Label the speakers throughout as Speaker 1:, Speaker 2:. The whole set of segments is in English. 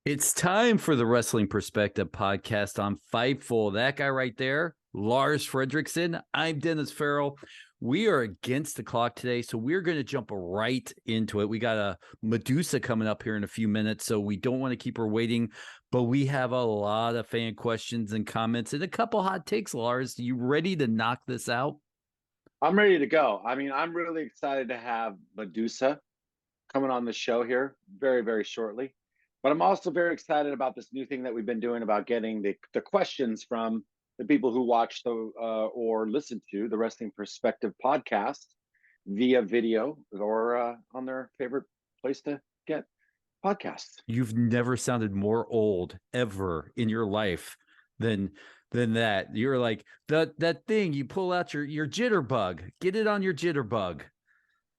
Speaker 1: It's time for the Wrestling Perspective podcast on Fightful. That guy right there, Lars Frederiksen. I'm Dennis Farrell. We are against the clock today, so we're going to jump right into it. We got a Madusa coming up here in a few minutes, so we don't want to keep her waiting, but we have a lot of fan questions and comments and a couple hot takes, Lars. You ready to knock this out?
Speaker 2: I'm ready to go. I mean, I'm really excited to have Madusa coming on the show here very, very shortly. But I'm also very excited about this new thing that we've been doing about getting the questions from the people who watch or listen to the Wrestling Perspective podcast via video or on their favorite place to get podcasts.
Speaker 1: You've never sounded more old ever in your life than that. You're like that thing you pull out your jitterbug. Get it on your jitterbug.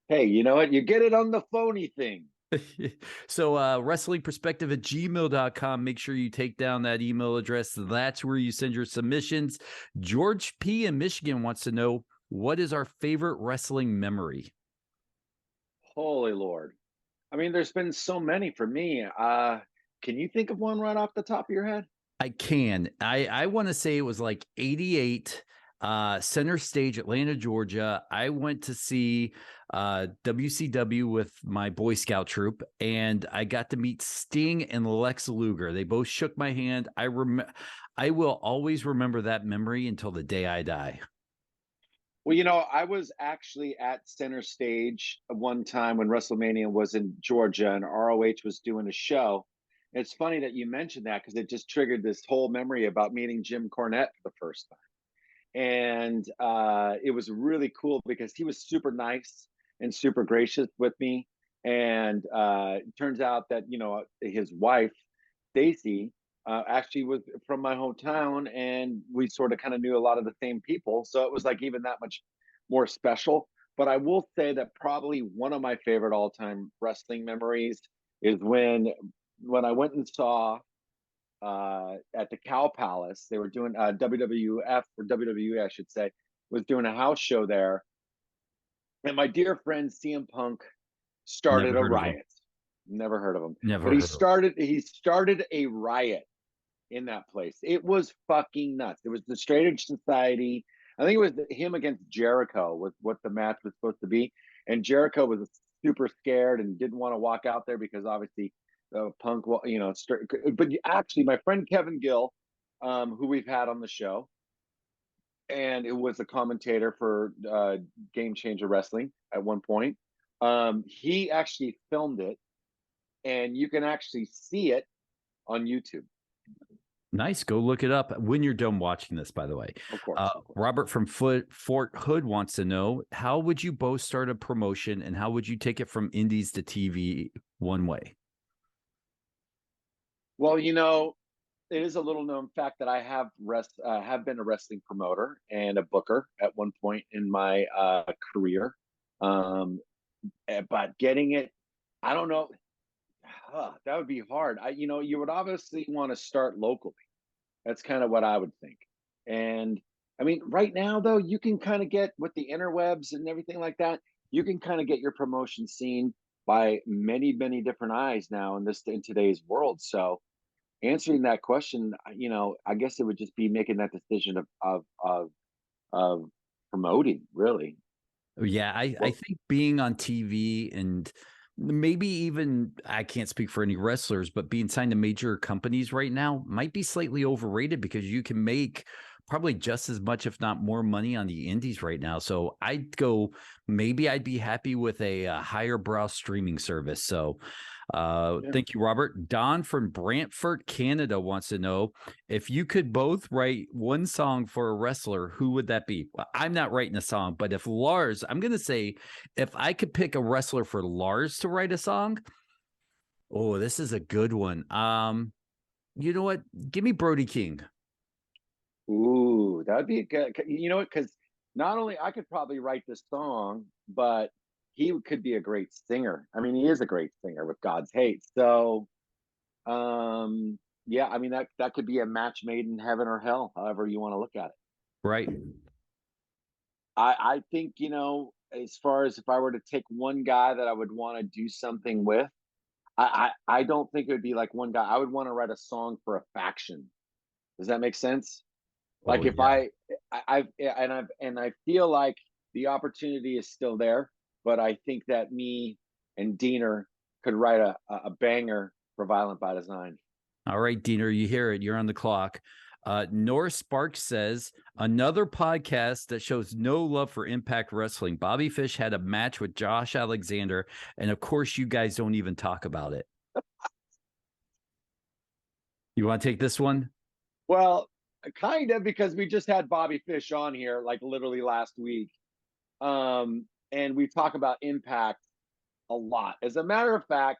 Speaker 2: Hey, you know what? You get it on the phony thing.
Speaker 1: So wrestlingperspective@gmail.com. Make sure you take down that email address. That's where you send your submissions. George P in Michigan wants to know, what is our favorite wrestling memory?
Speaker 2: Holy Lord. I mean, there's been so many for me. Can you think of one right off the top of your head?
Speaker 1: I can. I want to say it was like 88, Center Stage, Atlanta, Georgia. I went to see WCW with my Boy Scout troop, and I got to meet Sting and Lex Luger. They both shook my hand. I will always remember that memory until the day I die.
Speaker 2: Well, I was actually at Center Stage one time when WrestleMania was in Georgia and ROH was doing a show. It's funny that you mentioned that because it just triggered this whole memory about meeting Jim Cornette for the first time. And it was really cool because he was super nice and super gracious with me. And it turns out that, his wife, Stacy, actually was from my hometown, and we sort of kind of knew a lot of the same people. So it was like even that much more special. But I will say that probably one of my favorite all-time wrestling memories is when I went and saw at the Cow Palace. They were doing WWF or WWE, I should say, was doing a house show there, and my dear friend CM Punk started
Speaker 1: Never
Speaker 2: a
Speaker 1: heard of him.
Speaker 2: riot. Never heard of him, but
Speaker 1: Never
Speaker 2: he
Speaker 1: heard of him.
Speaker 2: started a riot in that place. It was fucking nuts. It was the Straight Edge Society. I think it was him against Jericho was what the match was supposed to be, and Jericho was super scared and didn't want to walk out there because obviously Punk, but actually, my friend Kevin Gill, who we've had on the show, and it was a commentator for Game Changer Wrestling at one point. He actually filmed it, and you can actually see it on YouTube.
Speaker 1: Nice. Go look it up when you're done watching this, by the way.
Speaker 2: Of course, of course.
Speaker 1: Robert from Fort Hood wants to know, how would you both start a promotion and how would you take it from indies to TV one way?
Speaker 2: Well, it is a little known fact that I have been a wrestling promoter and a booker at one point in my career. But getting it, I don't know. That would be hard. You would obviously want to start locally. That's kind of what I would think. And I mean, right now though, you can kind of get with the interwebs and everything like that. You can kind of get your promotion seen by many, many different eyes now in today's world. So answering that question, I guess it would just be making that decision of promoting, really.
Speaker 1: Yeah, I
Speaker 2: Well,
Speaker 1: think being on TV and maybe even, I can't speak for any wrestlers, but being signed to major companies right now might be slightly overrated because you can make probably just as much, if not more money on the indies right now. So maybe I'd be happy with a higher brow streaming service. So
Speaker 2: yeah.
Speaker 1: thank you, Robert. Don from Brantford, Canada wants to know, if you could both write one song for a wrestler, who would that be? Well, I'm not writing a song, but if Lars, I'm going to say, if I could pick a wrestler for Lars to write a song, oh, this is a good one. You know what? Give me Brody King.
Speaker 2: Ooh, that would be a good. You know what? Because not only I could probably write this song, but he could be a great singer. I mean, he is a great singer with God's Hate. So, yeah, I mean that could be a match made in heaven or hell, however you want to look at it.
Speaker 1: Right.
Speaker 2: I think as far as if I were to take one guy that I would want to do something with, I don't think it would be like one guy. I would want to write a song for a faction. Does that make sense?
Speaker 1: Oh
Speaker 2: Like if
Speaker 1: yeah.
Speaker 2: I feel like the opportunity is still there, but I think that me and Diener could write a banger for Violent by Design.
Speaker 1: All right, Diener, you hear it. You're on the clock. Norris Sparks says another podcast that shows no love for Impact Wrestling. Bobby Fish had a match with Josh Alexander, and of course, you guys don't even talk about it. You want to take this one?
Speaker 2: Well, kind of, because we just had Bobby Fish on here like literally last week. And we talk about Impact a lot. As a matter of fact,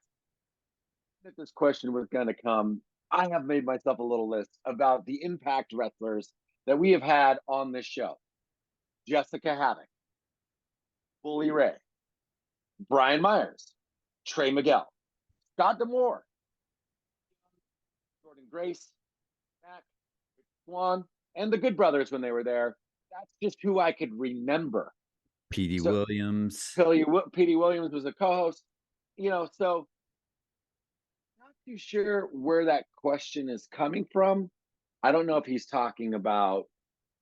Speaker 2: that this question was going to come, I have made myself a little list about the Impact wrestlers that we have had on this show. Jessica Havoc, Bully Ray, Brian Myers, Trey Miguel, Scott D'Amore, Jordan Grace, Mac, Swan, and the Good Brothers when they were there. That's just who I could remember.
Speaker 1: P.D.
Speaker 2: So
Speaker 1: Williams.
Speaker 2: P.D. Williams was a co-host, so not too sure where that question is coming from. I don't know if he's talking about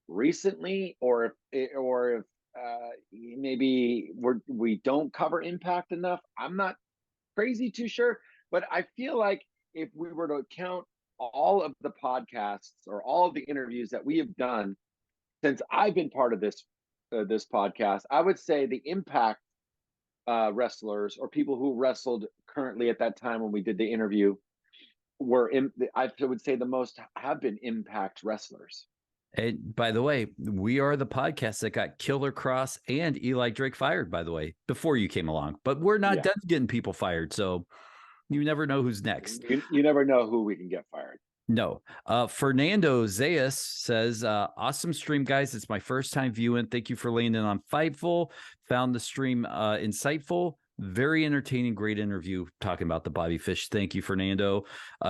Speaker 2: recently or if maybe we don't cover Impact enough. I'm not crazy too sure, but I feel like if we were to count all of the podcasts or all of the interviews that we have done since I've been part of this podcast, I would say the Impact wrestlers or people who wrestled currently at that time when we did the interview I would say the most have been Impact wrestlers.
Speaker 1: And by the way, we are the podcast that got Killer Cross and Eli Drake fired, by the way, before you came along. But we're not done getting people fired. So you never know who's next.
Speaker 2: You never know who we can get fired.
Speaker 1: No. Fernando Zayas says, awesome stream, guys. It's my first time viewing. Thank you for laying in on Fightful. Found the stream insightful. Very entertaining, great interview talking about the Bobby Fish. Thank you, Fernando.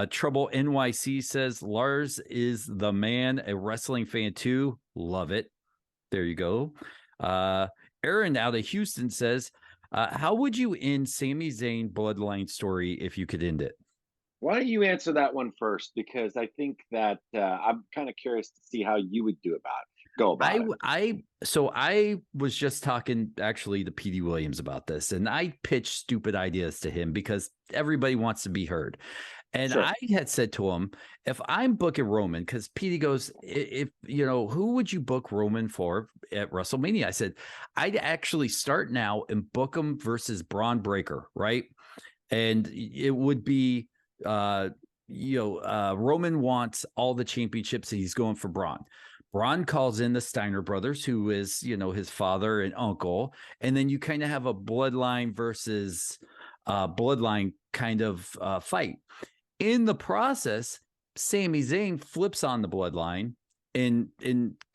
Speaker 1: Trouble NYC says, Lars is the man, a wrestling fan too. Love it. There you go. Aaron out of Houston says, how would you end Sami Zayn bloodline story if you could end it?
Speaker 2: Why don't you answer that one first? Because I think that I'm kind of curious to see how you would go about it.
Speaker 1: So I was just talking actually to PD Williams about this, and I pitched stupid ideas to him because everybody wants to be heard. And
Speaker 2: Sure.
Speaker 1: I had said to him, if I'm booking Roman, because PD goes, if who would you book Roman for at WrestleMania? I said, I'd actually start now and book him versus Braun Breaker, right? And it would be Roman wants all the championships and he's going for Braun. Braun calls in the Steiner brothers, who is, his father and uncle. And then you kind of have a bloodline versus bloodline kind of fight. In the process, Sami Zayn flips on the bloodline and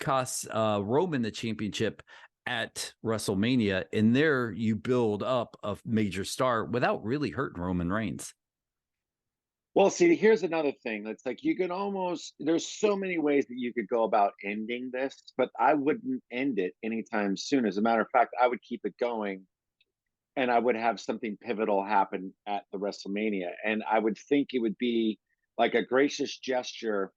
Speaker 1: costs Roman the championship at WrestleMania. And there you build up a major star without really hurting Roman Reigns.
Speaker 2: Well, see, here's another thing. It's like there's so many ways that you could go about ending this, but I wouldn't end it anytime soon. As a matter of fact, I would keep it going and I would have something pivotal happen at the WrestleMania. And I would think it would be like a gracious gesture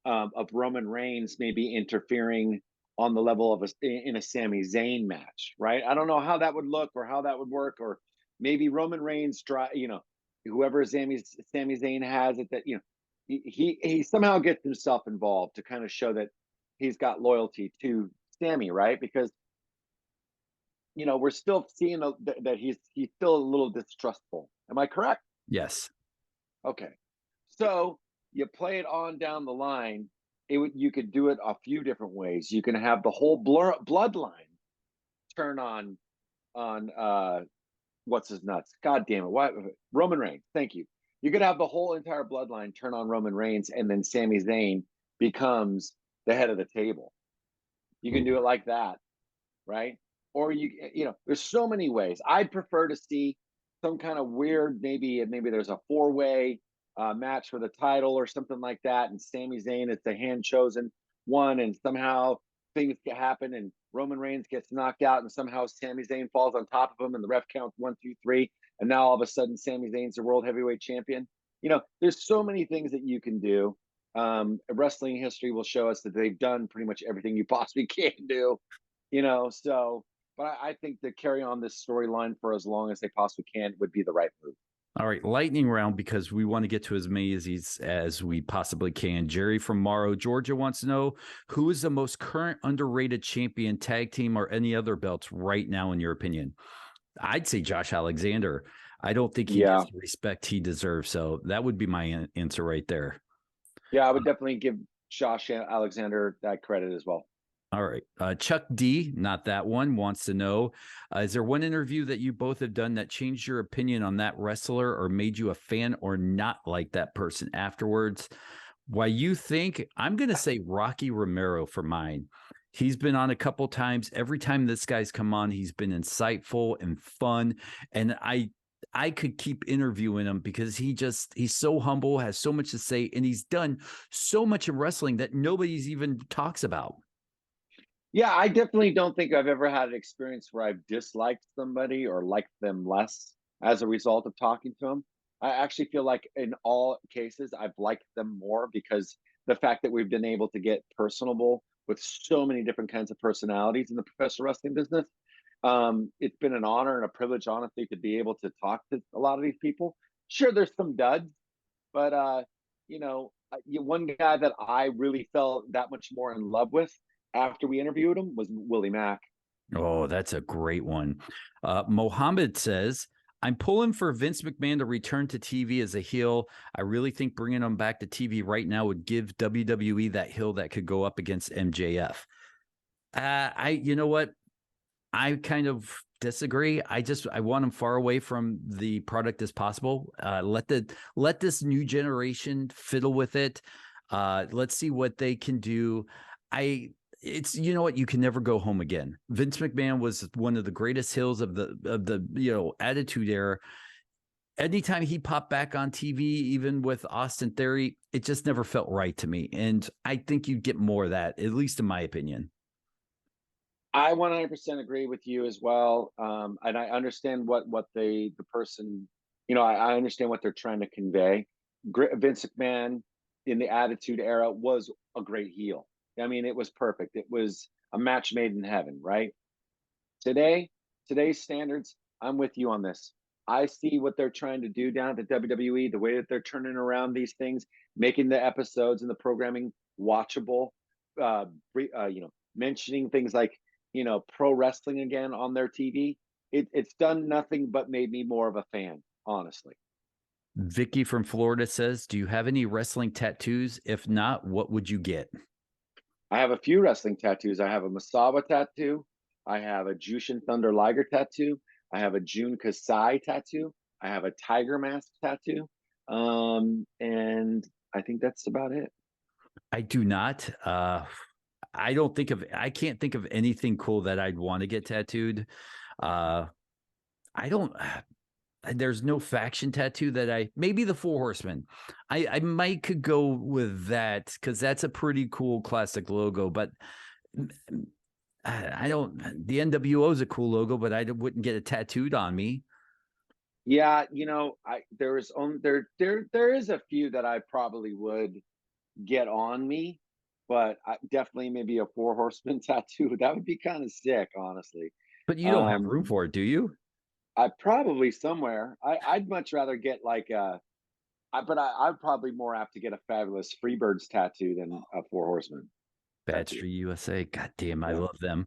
Speaker 2: of Roman Reigns maybe interfering on the level of in a Sami Zayn match, right? I don't know how that would look or how that would work, or maybe Roman Reigns whoever Sami Zayn has it, that he somehow gets himself involved to kind of show that he's got loyalty to Sami, right? Because we're still seeing that he's still a little distrustful. Am I correct?
Speaker 1: Yes.
Speaker 2: Okay. So you play it on down the line. You could do it a few different ways. You can have the whole bloodline turn on what's his nuts? God damn it! Why Roman Reigns? Thank you. You could have the whole entire bloodline turn on Roman Reigns, and then Sami Zayn becomes the head of the table. You can do it like that, right? Or there's so many ways. I'd prefer to see some kind of weird, maybe there's a 4-way match for the title or something like that, and Sami Zayn is the hand chosen one, and somehow things happen and Roman Reigns gets knocked out and somehow Sami Zayn falls on top of him and the ref counts 1, 2, 3. and now all of a sudden Sami Zayn's the world heavyweight champion. There's so many things that you can do. Wrestling history will show us that they've done pretty much everything you possibly can do. So, but I think to carry on this storyline for as long as they possibly can would be the right move.
Speaker 1: All right, lightning round, because we want to get to as many as we possibly can. Jerry from Morrow, Georgia wants to know, who is the most current underrated champion, tag team, or any other belts right now, in your opinion? I'd say Josh Alexander. I don't think he gets the respect he deserves. So that would be my answer right there.
Speaker 2: Yeah, I would definitely give Josh Alexander that credit as well.
Speaker 1: All right. Chuck D, not that one, wants to know, is there one interview that you both have done that changed your opinion on that wrestler or made you a fan or not like that person afterwards? Why you think? I'm going to say Rocky Romero for mine. He's been on a couple times. Every time this guy's come on, he's been insightful and fun. And I could keep interviewing him because he's so humble, has so much to say, and he's done so much in wrestling that nobody's even talks about.
Speaker 2: Yeah, I definitely don't think I've ever had an experience where I've disliked somebody or liked them less as a result of talking to them. I actually feel like in all cases, I've liked them more because the fact that we've been able to get personable with so many different kinds of personalities in the professional wrestling business. It's been an honor and a privilege, honestly, to be able to talk to a lot of these people. Sure, there's some duds, but one guy that I really felt that much more in love with after we interviewed him was Willie Mack.
Speaker 1: Oh, that's a great one. Mohammed says, I'm pulling for Vince McMahon to return to TV as a heel. I really think bringing him back to TV right now would give WWE that heel that could go up against MJF. You know what? I kind of disagree. I want him far away from the product as possible. Let this new generation fiddle with it. Let's see what they can do. You know what? You can never go home again. Vince McMahon was one of the greatest heels of the Attitude Era. Anytime he popped back on TV, even with Austin Theory, it just never felt right to me. And I think you get more of that, at least in my opinion.
Speaker 2: I 100% agree with you as well. And I understand what the person, I understand what they're trying to convey. Vince McMahon in the Attitude Era was a great heel. I mean, it was perfect. It was a match made in heaven, right? Today's standards, I'm with you on this. I see what they're trying to do down at the WWE, the way that they're turning around these things, making the episodes and the programming watchable, mentioning things like, pro wrestling again on their TV. It's done nothing but made me more of a fan, honestly.
Speaker 1: Vicky from Florida says, do you have any wrestling tattoos? If not, what would you get?
Speaker 2: I have a few wrestling tattoos. I have a Masawa tattoo. I have a Jushin Thunder Liger tattoo. I have a Jun Kasai tattoo. I have a Tiger Mask tattoo. And I think that's about it.
Speaker 1: I do not. I can't think of anything cool that I'd want to get tattooed. There's no faction tattoo that maybe the Four Horsemen. I might could go with that because that's a pretty cool classic logo, but the NWO is a cool logo, but I wouldn't get it tattooed on me.
Speaker 2: Yeah, there is a few that I probably would get on me, but definitely maybe a Four Horsemen tattoo. That would be kind of sick, honestly.
Speaker 1: But you don't have room for it, do you?
Speaker 2: I probably somewhere. I'd much rather get like I'm probably more apt to get a Fabulous Freebirds tattoo than a Four Horsemen.
Speaker 1: Bad Street USA. God damn, I love them.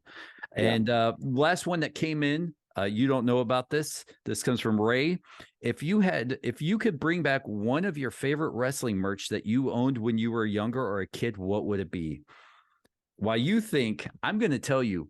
Speaker 1: And last one that came in, you don't know about this. This comes from Ray. If you could bring back one of your favorite wrestling merch that you owned when you were younger or a kid, what would it be? Why you think, I'm going to tell you,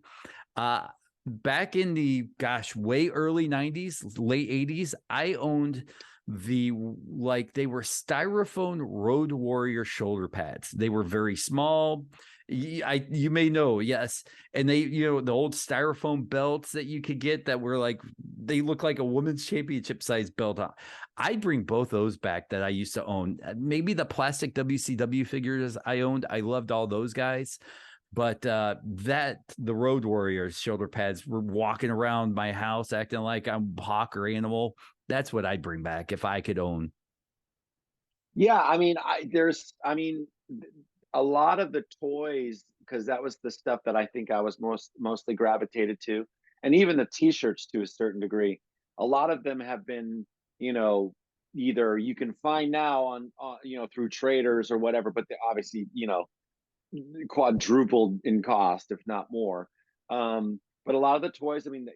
Speaker 1: back in the way early 90s, late 80s, I owned they were styrofoam Road Warrior shoulder pads. They were very small. You may know, yes. And they, the old styrofoam belts that you could get that were they look like a women's championship size belt. I'd bring both those back that I used to own. Maybe the plastic WCW figures I owned. I loved all those guys. But the Road Warriors shoulder pads were walking around my house acting like I'm Hawk or Animal. That's what I'd bring back if I could own.
Speaker 2: Yeah, I mean, a lot of the toys, because that was the stuff that I think I was mostly gravitated to, and even the T-shirts to a certain degree. A lot of them have been, you know, either you can find now on through traders or whatever, but they obviously, quadrupled in cost, if not more. But a lot of the toys, I mean,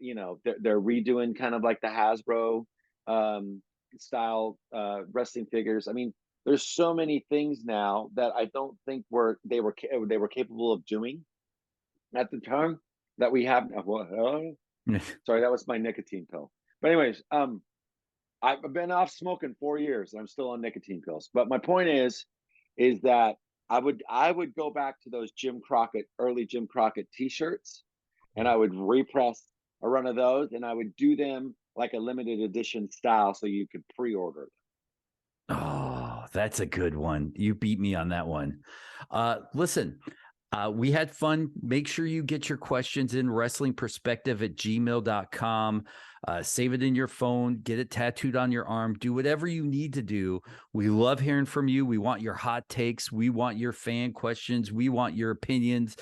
Speaker 2: they're redoing kind of like the Hasbro um, style wrestling figures. I mean, there's so many things now that I don't think they were capable of doing at the time that we have. Sorry, that was my nicotine pill. But anyways, I've been off smoking 4 years and I'm still on nicotine pills. But my point is that I would go back to those early Jim Crockett T-shirts, and I would repress a run of those, and I would do them like a limited edition style, so you could pre-order them.
Speaker 1: Oh, that's a good one. You beat me on that one. Listen, we had fun. Make sure you get your questions in wrestlingperspective@gmail.com. Save it in your phone, get it tattooed on your arm, do whatever you need to do. We love hearing from you. We want your hot takes. We want your fan questions. We want your opinions.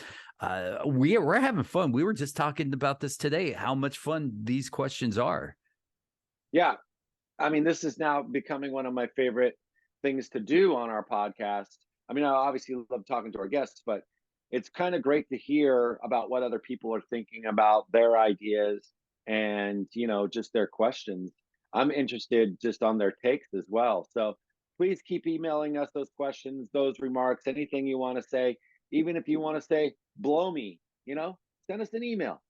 Speaker 1: We're having fun. We were just talking about this today, how much fun these questions are.
Speaker 2: Yeah. I mean, this is now becoming one of my favorite things to do on our podcast. I mean, I obviously love talking to our guests, but it's kind of great to hear about what other people are thinking about their ideas and, just their questions. I'm interested just on their takes as well. So please keep emailing us those questions, those remarks, anything you want to say. Even if you want to say, blow me, send us an email.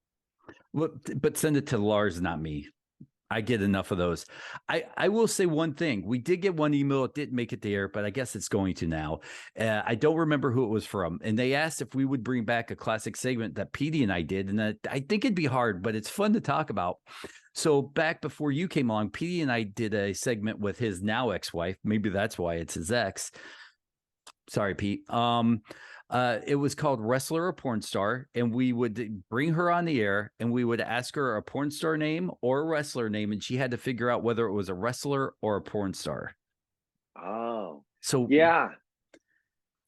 Speaker 1: Well, but send it to Lars, not me. I get enough of those. I will say one thing. We did get one email. It didn't make it there, but I guess it's going to now. I don't remember who it was from. And they asked if we would bring back a classic segment that Petey and I did. And I think it'd be hard, but it's fun to talk about. So back before you came along, Petey and I did a segment with his now ex-wife. Maybe that's why it's his ex. Sorry, Pete. It was called Wrestler or Porn Star, and we would bring her on the air and we would ask her a porn star name or a wrestler name, and she had to figure out whether it was a wrestler or a porn star.
Speaker 2: Oh,
Speaker 1: so
Speaker 2: yeah.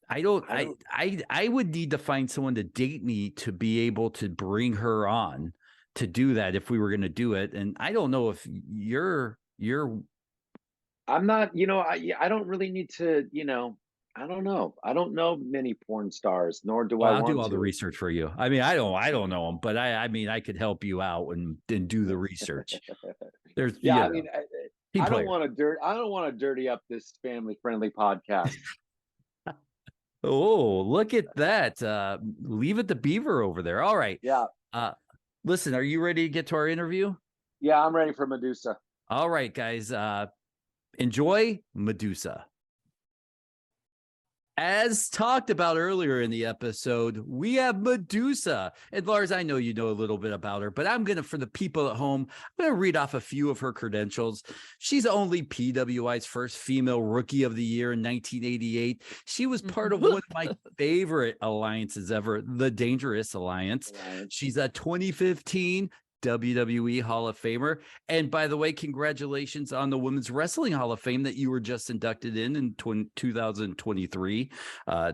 Speaker 1: I would need to find someone to date me to be able to bring her on to do that if we were going to do it. And I don't know if
Speaker 2: I'm not, I don't really need to, I don't know. I don't know many porn stars, nor do I
Speaker 1: I'll
Speaker 2: want
Speaker 1: do all the
Speaker 2: to.
Speaker 1: research for you. I mean, I don't know them, but I mean, I could help you out and do the research. There's
Speaker 2: I mean, I don't want to dirty up this family-friendly podcast.
Speaker 1: Oh, look at that. Leave it to Beaver over there. All right.
Speaker 2: Yeah.
Speaker 1: Listen, are you ready to get to our interview?
Speaker 2: Yeah, I'm ready for Madusa.
Speaker 1: All right, guys. Enjoy Madusa. As talked about earlier in the episode, we have Madusa. And Lars, I know you know a little bit about her, but I'm going to, for the people at home, I'm going to read off a few of her credentials. She's only PWI's first female rookie of the year in 1988. She was part of one of my favorite alliances ever, the Dangerous Alliance. She's a 2015 WWE Hall-of-Famer. And by the way, congratulations on the Women's Wrestling Hall of Fame that you were just inducted in 2023.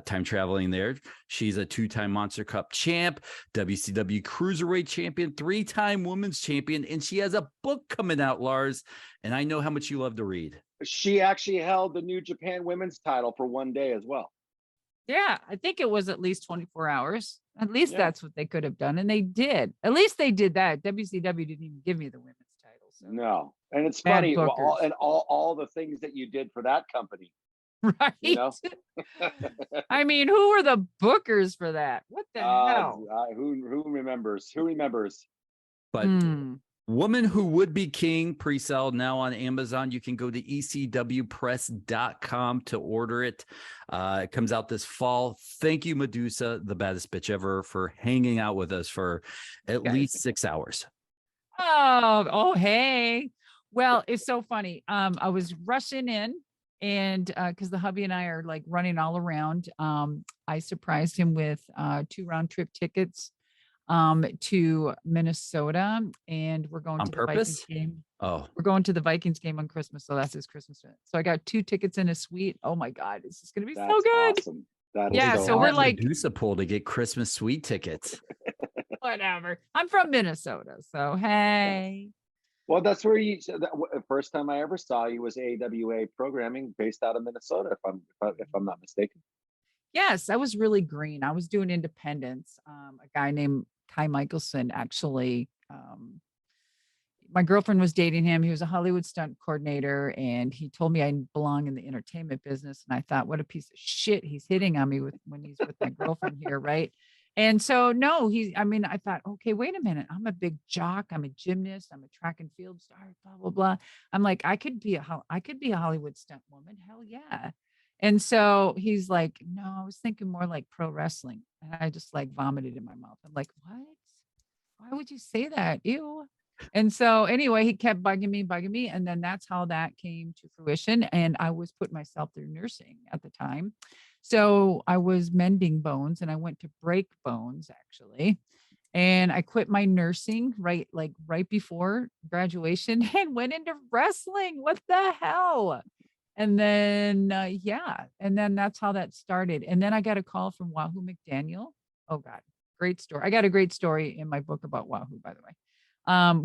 Speaker 1: Time traveling there. She's a two-time Monster Cup champ, WCW Cruiserweight champion, three-time Women's champion, and she has a book coming out, Lars. And I know how much you love to read.
Speaker 2: She actually held the New Japan Women's title for one day as well.
Speaker 3: Yeah, I think it was at least 24 hours. At least that's what they could have done. And they did. At least they did that. WCW didn't even give me the women's title. So.
Speaker 2: No. And it's funny. All the things that you did for that company.
Speaker 3: Right. I mean, who were the bookers for that? What the hell?
Speaker 2: Who remembers? Who remembers?
Speaker 1: But Woman Who Would Be King pre-sale now on Amazon. You can go to ecwpress.com to order it. It comes out this fall. Thank you, Madusa, the baddest bitch ever, for hanging out with us for at least 6 hours.
Speaker 3: Oh, hey. Well, it's so funny. I was rushing in and because the hubby and I are like running all around. I surprised him with 2 round trip tickets to Minnesota, and we're going
Speaker 1: On
Speaker 3: to the Vikings
Speaker 1: purpose?
Speaker 3: game.
Speaker 1: Oh,
Speaker 3: We're going to the Vikings game on Christmas, so that's his Christmas. So I got 2 tickets in a suite. Oh my God, this is gonna be so
Speaker 2: That's
Speaker 3: good.
Speaker 2: awesome. That is
Speaker 3: Yeah,
Speaker 2: so
Speaker 3: so we're
Speaker 2: awesome.
Speaker 3: like,
Speaker 1: Madusa pool to get Christmas suite tickets.
Speaker 3: whatever. I'm from Minnesota, so hey.
Speaker 2: Well, that's where you said that first time I ever saw you was AWA programming based out of Minnesota, if I'm not mistaken.
Speaker 3: Yes, I was really green. I was doing independence. A guy named Kai Michelson actually, my girlfriend was dating him. He was a Hollywood stunt coordinator, and he told me I belong in the entertainment business. And I thought, what a piece of shit he's hitting on me when he's with my girlfriend here, right? And so no, I thought, okay, wait a minute. I'm a big jock. I'm a gymnast. I'm a track and field star. Blah blah blah. I'm like, I could be a Hollywood stunt woman. Hell yeah. And so he's like, no, I was thinking more like pro wrestling. And I just like vomited in my mouth. I'm like, what? Why would you say that? Ew. And so anyway, he kept bugging me. And then that's how that came to fruition. And I was putting myself through nursing at the time. So I was mending bones and I went to break bones actually. And I quit my nursing right before graduation and went into wrestling. What the hell? And then and then that's how that started. And then I got a call from Wahoo McDaniel. Oh God, great story. I got a great story in my book about Wahoo, by the way.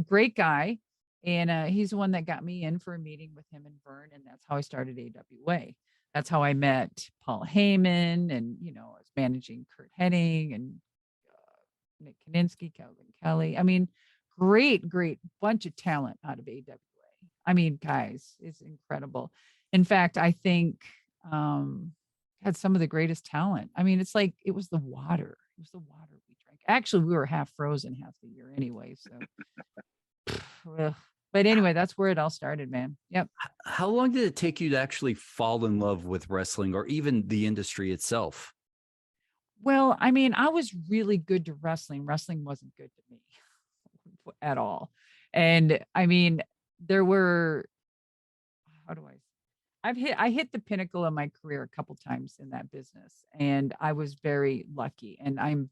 Speaker 3: Great guy. And he's the one that got me in for a meeting with him and Vern. And that's how I started AWA. That's how I met Paul Heyman. And, I was managing Kurt Hennig and Nick Kaninsky, Calvin Kelly. I mean, great bunch of talent out of AWA. I mean, guys, it's incredible. In fact, I think had some of the greatest talent. I mean, it's like it was the water. It was the water we drank. Actually, we were half frozen half the year anyway. So, but anyway, that's where it all started, man. Yep.
Speaker 1: How long did it take you to actually fall in love with wrestling or even the industry itself?
Speaker 3: Well, I mean, I was really good to wrestling. Wrestling wasn't good to me at all. And I mean, there were, how do I hit the pinnacle of my career a couple times in that business, and I was very lucky, and I'm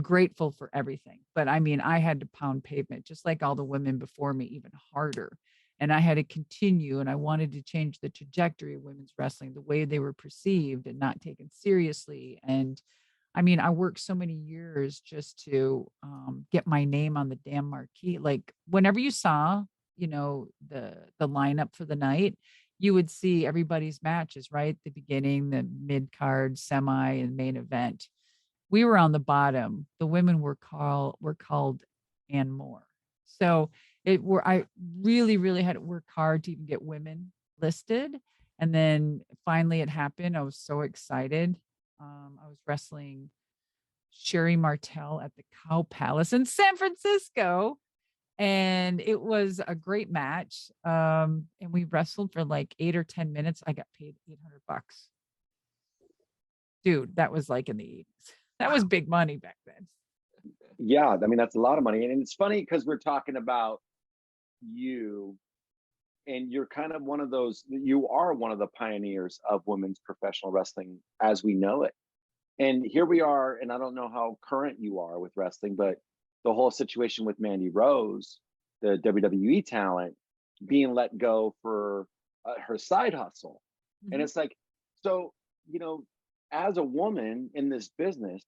Speaker 3: grateful for everything. But I mean, I had to pound pavement just like all the women before me, even harder. And I had to continue, and I wanted to change the trajectory of women's wrestling, the way they were perceived and not taken seriously. And I mean, I worked so many years just to get my name on the damn marquee. Like whenever you saw, the lineup for the night, you would see everybody's matches, right? The beginning, the mid card, semi, and main event. We were on the bottom. The women were called and more. So I really, really had to work hard to even get women listed. And then finally it happened. I was so excited. I was wrestling Sherry Martel at the Cow Palace in San Francisco. And it was a great match. And we wrestled for like 8 or 10 minutes. I got paid $800. Dude, that was like in the 80s. That was big money back then.
Speaker 2: Yeah, I mean, that's a lot of money. And it's funny because we're talking about you, and you're kind of you are one of the pioneers of women's professional wrestling as we know it. And here we are, and I don't know how current you are with wrestling, but the whole situation with Mandy Rose, the WWE talent, being let go for her side hustle. Mm-hmm. And it's like, so, as a woman in this business,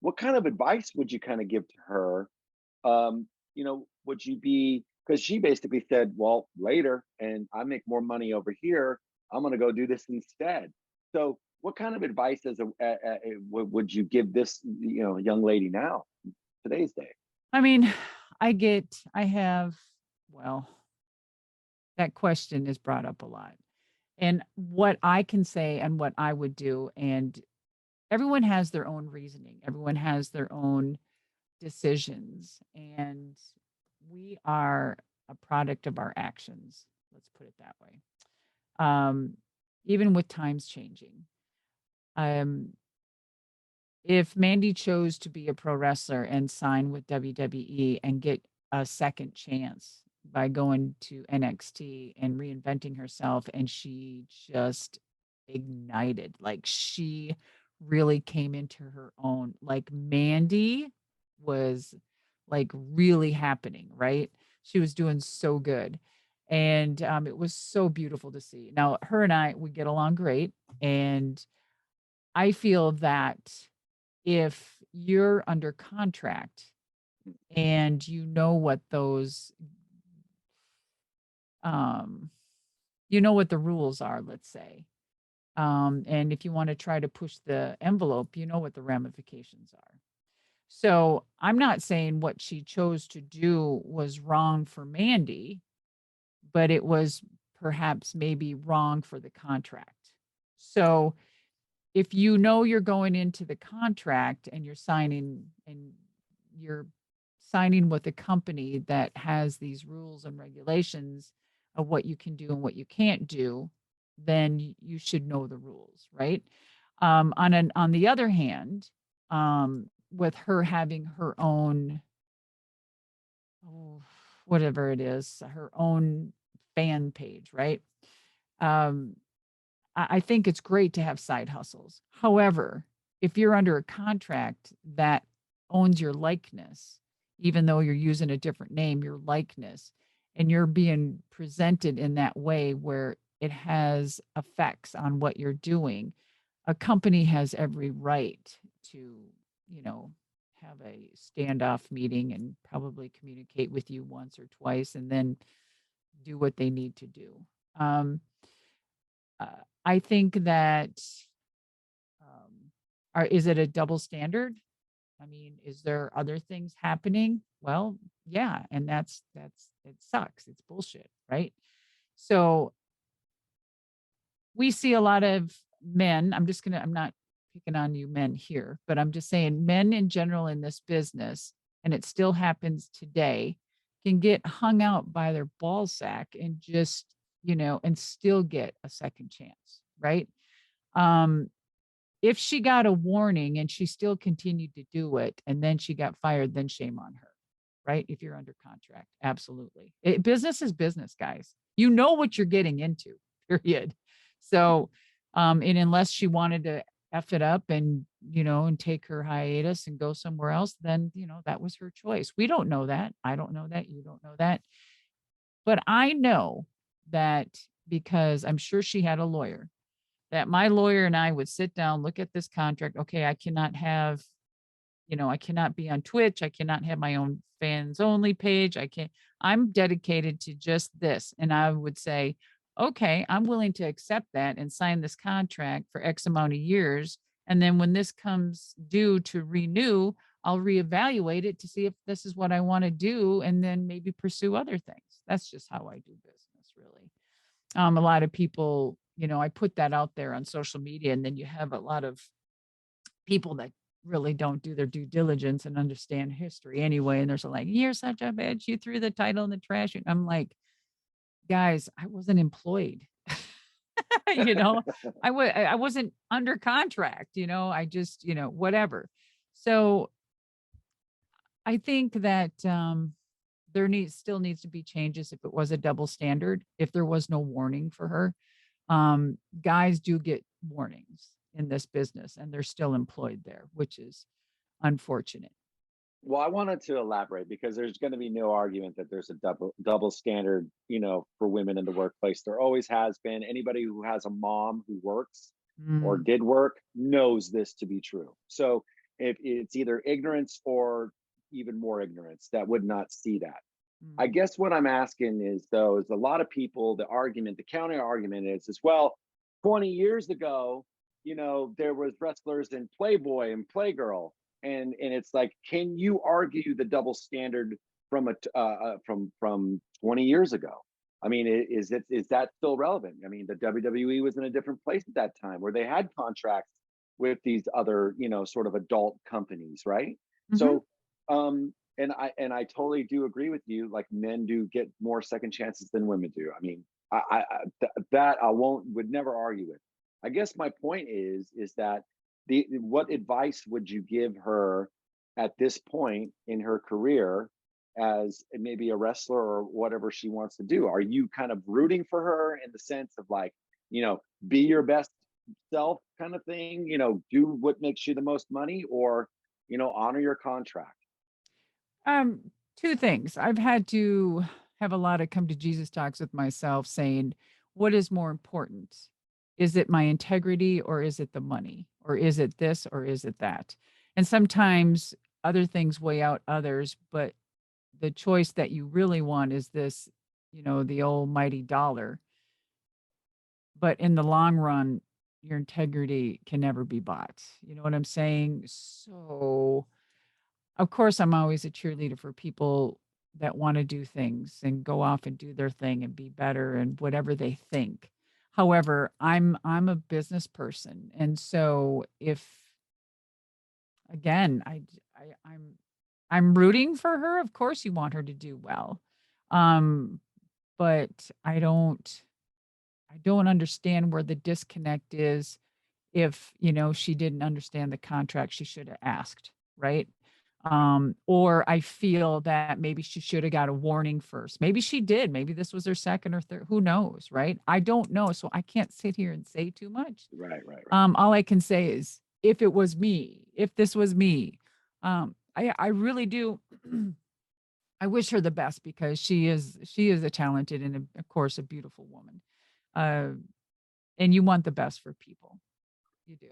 Speaker 2: what kind of advice would you kind of give to her? Would you be, because she basically said, well, later, and I make more money over here, I'm going to go do this instead. So what kind of advice would you give this, young lady now, today's day?
Speaker 3: I mean, that question is brought up a lot. And what I can say and what I would do, and everyone has their own reasoning. Everyone has their own decisions. And we are a product of our actions. Let's put it that way. Even with times changing. If Mandy chose to be a pro wrestler and sign with WWE and get a second chance by going to NXT and reinventing herself, and she just ignited, like she really came into her own. Like Mandy was like really happening, right? She was doing so good. And it was so beautiful to see. Now, her and I, we get along great. And I feel that if you're under contract and you know what those, you know what the rules are, let's say. And if you want to try to push the envelope, you know what the ramifications are. So I'm not saying what she chose to do was wrong for Mandy, but it was perhaps maybe wrong for the contract. So if you know you're going into the contract and you're signing with a company that has these rules and regulations of what you can do and what you can't do, then you should know the rules, right? On the other hand, with her having her own, whatever it is, her own fan page, right? I think it's great to have side hustles. However, if you're under a contract that owns your likeness, even though you're using a different name, your likeness, and you're being presented in that way where it has effects on what you're doing, a company has every right to, have a standoff meeting and probably communicate with you once or twice and then do what they need to do. I think that, is it a double standard? I mean, is there other things happening? Well, yeah, and that's it sucks. It's bullshit, right? So we see a lot of men. I'm not picking on you men here, but I'm just saying men in general in this business, and it still happens today, can get hung out by their ball sack and just, and still get a second chance, right? If she got a warning and she still continued to do it and then she got fired, then shame on her, right? If you're under contract, absolutely. Business is business, guys. You know what you're getting into, period. So, and unless she wanted to F it up and, and take her hiatus and go somewhere else, then, that was her choice. We don't know that. I don't know that. You don't know that. But I know that because I'm sure she had a lawyer, that my lawyer and I would sit down, look at this contract. Okay, I cannot have, I cannot be on Twitch. I cannot have my own fans only page. I'm dedicated to just this. And I would say, okay, I'm willing to accept that and sign this contract for X amount of years. And then when this comes due to renew, I'll reevaluate it to see if this is what I want to do and then maybe pursue other things. That's just how I do business, really. A lot of people, I put that out there on social media, and then you have a lot of people that really don't do their due diligence and understand history anyway. And there's like, you're such a bitch. You threw the title in the trash. And I'm like, guys, I wasn't employed. I wasn't under contract, I just, whatever. So I think that there still needs to be changes if it was a double standard, if there was no warning for her. Guys do get warnings in this business and they're still employed there, which is unfortunate.
Speaker 2: Well, I wanted to elaborate because there's going to be no argument that there's a double standard, for women in the workplace. There always has been. Anybody who has a mom who works or did work knows this to be true. So if it's either ignorance or even more ignorance that would not see that. I guess what I'm asking is a lot of people, the counter argument is well, 20 years ago, there was wrestlers in Playboy and Playgirl. And it's like, can you argue the double standard from 20 years ago? I mean, is that still relevant? I mean, the WWE was in a different place at that time where they had contracts with these other, sort of adult companies, right? So, and I totally do agree with you. Like, men do get more second chances than women do. I mean, that I would never argue with. I guess my point is that what advice would you give her at this point in her career as maybe a wrestler or whatever she wants to do? Are you kind of rooting for her in the sense of like, be your best self kind of thing, do what makes you the most money, or, honor your contract?
Speaker 3: Two things. I've had to have a lot of come to Jesus talks with myself saying, what is more important? Is it my integrity or is it the money? Or is it this or is it that? And sometimes other things weigh out others, but the choice that you really want is this, the almighty dollar. But in the long run, your integrity can never be bought. You know what I'm saying? So, of course, I'm always a cheerleader for people that want to do things and go off and do their thing and be better and whatever they think. However, I'm a business person, and so if again, I'm rooting for her. Of course, you want her to do well, but I don't understand where the disconnect is. If she didn't understand the contract, she should have asked, right? Or I feel that maybe she should have got a warning first. Maybe she did. Maybe this was her second or third. Who knows, right? I don't know. So I can't sit here and say too much.
Speaker 2: Right.
Speaker 3: All I can say is if it was me, if this was me, I really do. I wish her the best because she is a talented and of course a beautiful woman. And you want the best for people. You do.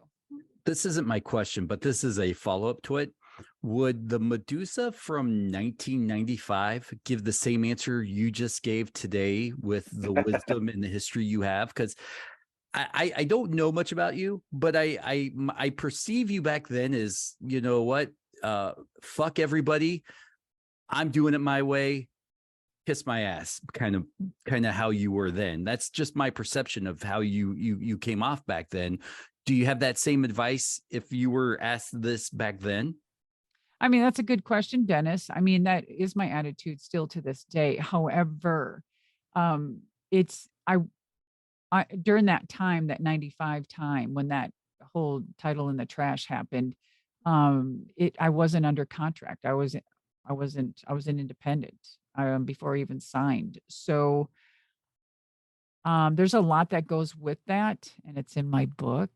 Speaker 1: This isn't my question, but this is a follow-up to it. Would the Madusa from 1995 give the same answer you just gave today with the wisdom and the history you have? Because I don't know much about you, but I perceive you back then as, you know what, fuck everybody. I'm doing it my way. Kiss my ass, kind of how you were then. That's just my perception of how you came off back then. Do you have that same advice if you were asked this back then?
Speaker 3: I mean, that's a good question, Dennis. I mean, that is my attitude still to this day. However, it's I during that time, that 95 time when that whole title in the trash happened, I wasn't under contract. I was an independent before I even signed. So there's a lot that goes with that, and it's in my book.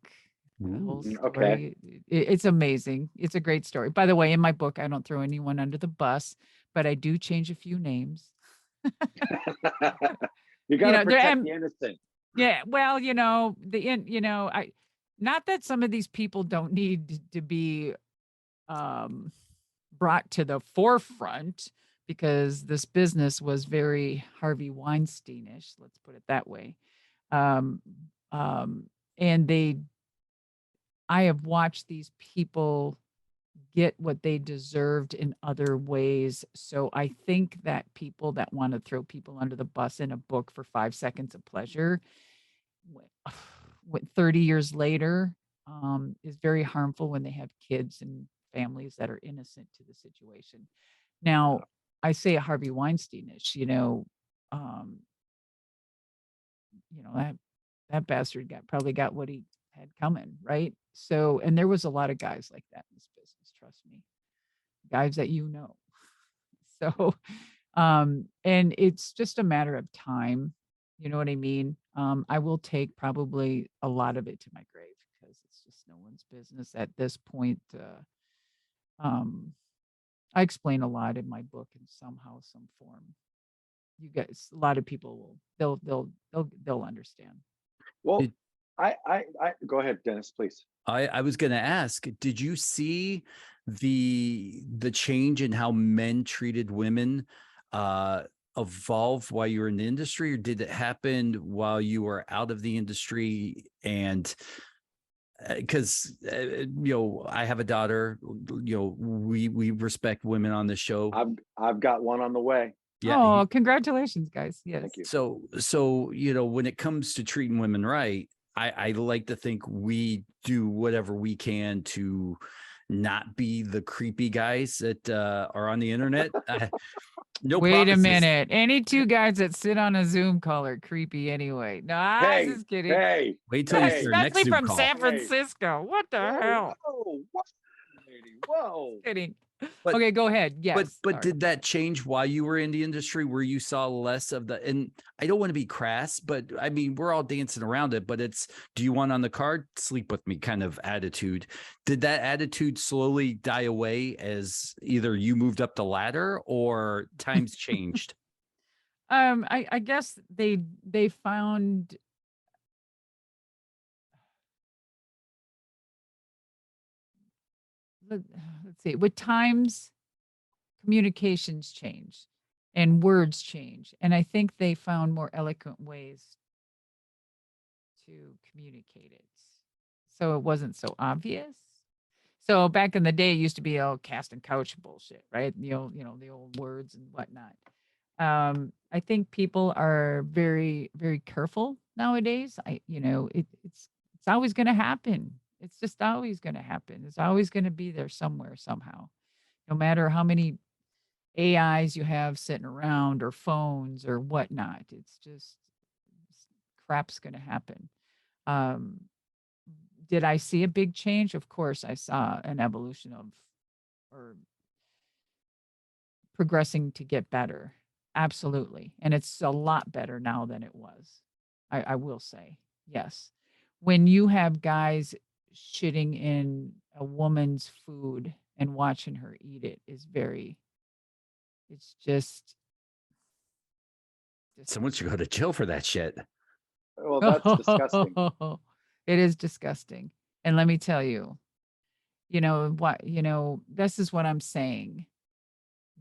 Speaker 3: The whole
Speaker 2: Okay.
Speaker 3: story. It's amazing. It's a great story. By the way, in my book, I don't throw anyone under the bus, but I do change a few names.
Speaker 2: You got to
Speaker 3: there
Speaker 2: protect the innocent.
Speaker 3: Yeah, well, I not that some of these people don't need to be brought to the forefront because this business was very Harvey Weinsteinish, let's put it that way. And I have watched these people get what they deserved in other ways. So I think that people that want to throw people under the bus in a book for 5 seconds of pleasure, 30 years later, is very harmful when they have kids and families that are innocent to the situation. Now, I say Harvey Weinsteinish, that bastard probably got what he had coming, right? So, and there was a lot of guys like that in this business, trust me, guys that So, and it's just a matter of time. You know what I mean? I will take probably a lot of it to my grave because it's just no one's business at this point. I explain a lot in my book in somehow, some form. You guys, a lot of people they'll understand.
Speaker 2: Well, I go ahead, Dennis, please.
Speaker 1: I was going to ask, did you see the change in how men treated women evolve while you were in the industry, or did it happen while you were out of the industry? And because I have a daughter, we respect women on the show.
Speaker 2: I've got one on the way.
Speaker 1: Yeah.
Speaker 3: Oh, congratulations, guys. Yes.
Speaker 2: Thank you.
Speaker 1: So when it comes to treating women right, I like to think we do whatever we can to not be the creepy guys that are on the internet. No
Speaker 3: Wait
Speaker 1: promises.
Speaker 3: a minute. Any two guys that sit on a Zoom call are creepy anyway. No, I was just kidding.
Speaker 2: Hey,
Speaker 1: wait till you see your next
Speaker 3: Especially
Speaker 1: Zoom
Speaker 3: from
Speaker 1: call.
Speaker 3: San Francisco. What the hell?
Speaker 2: Whoa, what, lady? Whoa.
Speaker 3: Kidding.
Speaker 1: But
Speaker 3: Okay, go ahead. Yes.
Speaker 1: but
Speaker 3: sorry.
Speaker 1: did that change while you were in the industry where you saw less of the, and I don't want to be crass, but I mean, we're all dancing around it, but it's, do you want on the card? Sleep with me kind of attitude. Did that attitude slowly die away as either you moved up the ladder or times changed?
Speaker 3: I guess they found let- let's see, with times communications change and words change. And I think they found more eloquent ways to communicate it. So it wasn't so obvious. So back in the day, it used to be all cast and couch bullshit, right? The old words and whatnot. I think people are very, very careful nowadays. It's always going to happen. It's just always going to happen. It's always going to be there somewhere, somehow. No matter how many AIs you have sitting around or phones or whatnot, it's just crap's going to happen. Um, did I see a big change? Of course, I saw an evolution of or progressing to get better. Absolutely. And it's a lot better now than it was. I will say, yes. When you have guys shitting in a woman's food and watching her eat it is it's just
Speaker 1: Someone should go to jail for that shit.
Speaker 2: Well, that's disgusting.
Speaker 3: It is disgusting. And let me tell you, this is what I'm saying.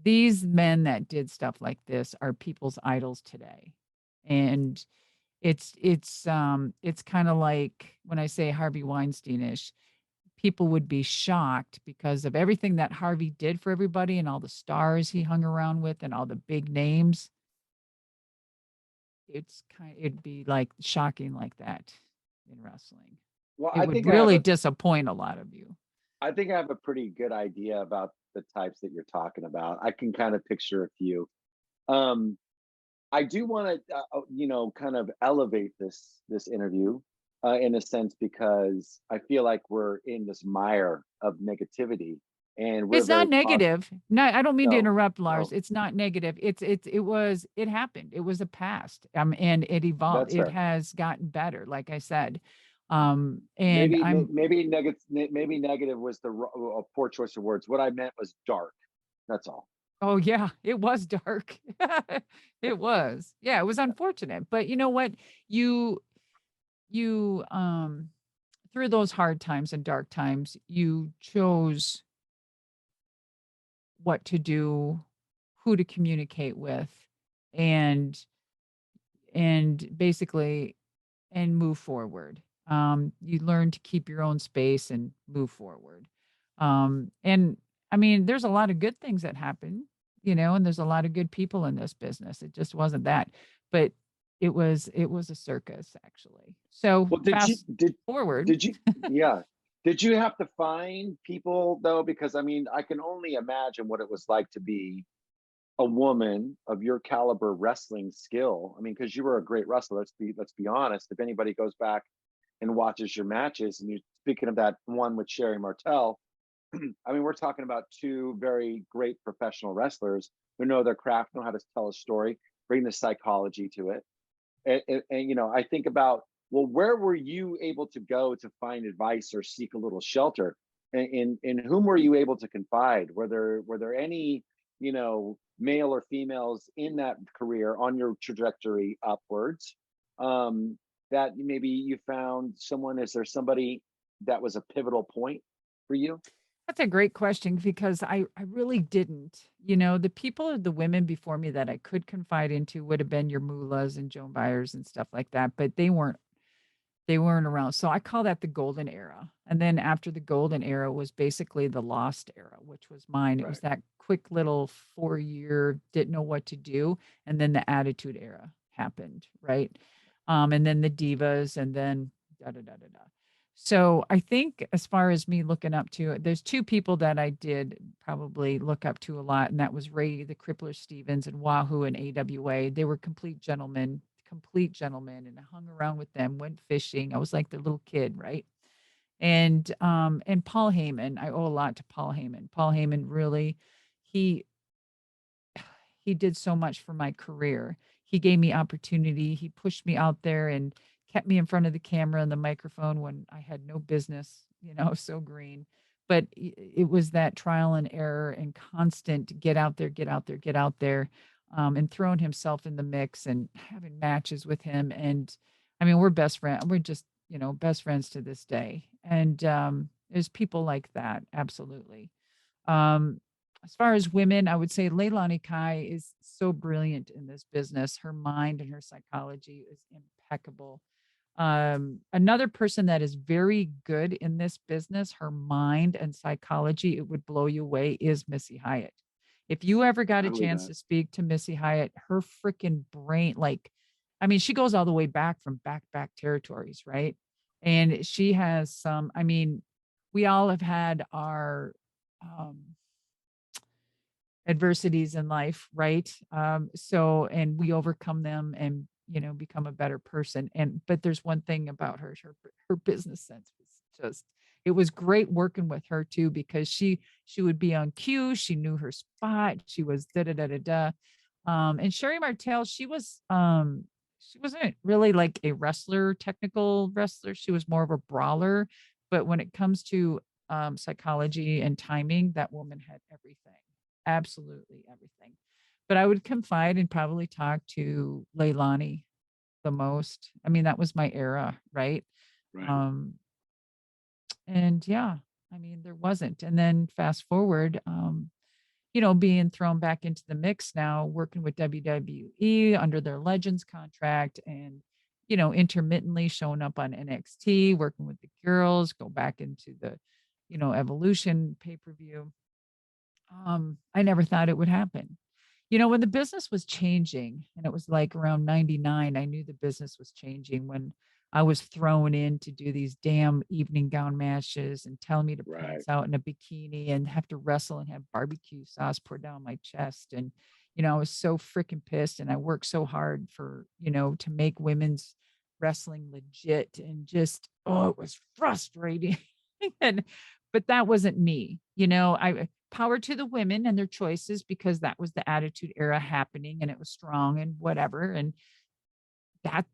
Speaker 3: These men that did stuff like this are people's idols today. And it's kind of like when I say Harvey Weinstein-ish, people would be shocked because of everything that Harvey did for everybody and all the stars he hung around with and all the big names. It'd be like shocking like that in wrestling.
Speaker 2: Well,
Speaker 3: It
Speaker 2: I
Speaker 3: would
Speaker 2: think
Speaker 3: really disappoint a lot of you.
Speaker 2: I think I have a pretty good idea about the types that you're talking about. I can kind of picture a few. Um, I do want to, kind of elevate this interview in a sense because I feel like we're in this mire of negativity, and we're
Speaker 3: It's not
Speaker 2: very
Speaker 3: negative. No, I don't mean to
Speaker 2: no,
Speaker 3: interrupt, Lars.
Speaker 2: no,
Speaker 3: It's not negative. It happened. It was a past. And it evolved.
Speaker 2: that's
Speaker 3: It
Speaker 2: fair.
Speaker 3: has gotten better, like I said. And
Speaker 2: Maybe
Speaker 3: I'm
Speaker 2: maybe negative was a poor choice of words. What I meant was dark. That's all.
Speaker 3: oh yeah, it was dark. It was. Yeah, it was unfortunate. But you know what? You through those hard times and dark times, you chose what to do, who to communicate with, and basically and move forward. You learn to keep your own space and move forward. And I mean, there's a lot of good things that happen, and there's a lot of good people in this business. It just wasn't that, but it was a circus actually. So
Speaker 2: Well,
Speaker 3: fast forward.
Speaker 2: did you yeah. Did you have to find people though? Because I mean, I can only imagine what it was like to be a woman of your caliber wrestling skill. I mean, because you were a great wrestler. Let's be honest. If anybody goes back and watches your matches, and you're speaking of that one with Sherry Martel, I mean, we're talking about two very great professional wrestlers who know their craft, know how to tell a story, bring the psychology to it. And I think about, well, where were you able to go to find advice or seek a little shelter? In whom were you able to confide? Were there any male or females in that career on your trajectory upwards, that maybe you found someone? Is there somebody that was a pivotal point for you?
Speaker 3: That's a great question because I really didn't. The people or the women before me that I could confide into would have been your Mullahs and Joan Byers and stuff like that, but they weren't around. So I call that the golden era. And then after the golden era was basically the lost era, which was mine. It was
Speaker 2: Right.
Speaker 3: that quick little 4 year, didn't know what to do. And then the attitude era happened, right? And then the divas and then da da da da da. So I think as far as me looking up to, there's two people that I did probably look up to a lot, and that was Ray the Crippler Stevens and Wahoo and AWA. They were complete gentlemen, and I hung around with them, went fishing. I was like the little kid, right? And Paul Heyman, I owe a lot to Paul Heyman. Paul Heyman really, he he did so much for my career. He gave me opportunity. He pushed me out there and kept me in front of the camera and the microphone when I had no business, so green. But it was that trial and error and constant get out there, get out there, get out there, and throwing himself in the mix and having matches with him. And I mean, we're best friends. We're just, best friends to this day. And there's people like that. Absolutely. Um, as far as women, I would say Leilani Kai is so brilliant in this business. Her mind and her psychology is impeccable. Another person that is very good in this business, her mind and psychology, it would blow you away, is Missy Hyatt. If you ever got a chance to speak to Missy Hyatt, her freaking brain, I mean, she goes all the way back from back territories, right? And she has some, I mean, we all have had our um, adversities in life, right? And we overcome them and become a better person. But there's one thing about her business sense was just, it was great working with her too, because she would be on cue, she knew her spot, she was da da da da da. And Sherry Martell, she wasn't really like a technical wrestler. She was more of a brawler. But when it comes to psychology and timing, that woman had everything. Absolutely everything. But I would confide and probably talk to Leilani the most. I mean, that was my era, right?
Speaker 2: Right.
Speaker 3: And yeah, I mean, there wasn't. And then fast forward, being thrown back into the mix now, working with WWE under their Legends contract and, intermittently showing up on NXT, working with the girls, go back into the, Evolution pay-per-view. I never thought it would happen. When the business was changing, and it was like around 99, I knew the business was changing when I was thrown in to do these damn evening gown matches and tell me to pants out in a bikini and have to wrestle and have barbecue sauce poured down my chest. And, I was so freaking pissed, and I worked so hard for, to make women's wrestling legit, and just, oh, it was frustrating. But that wasn't me. I power to the women and their choices, because that was the attitude era happening, and it was strong and whatever. And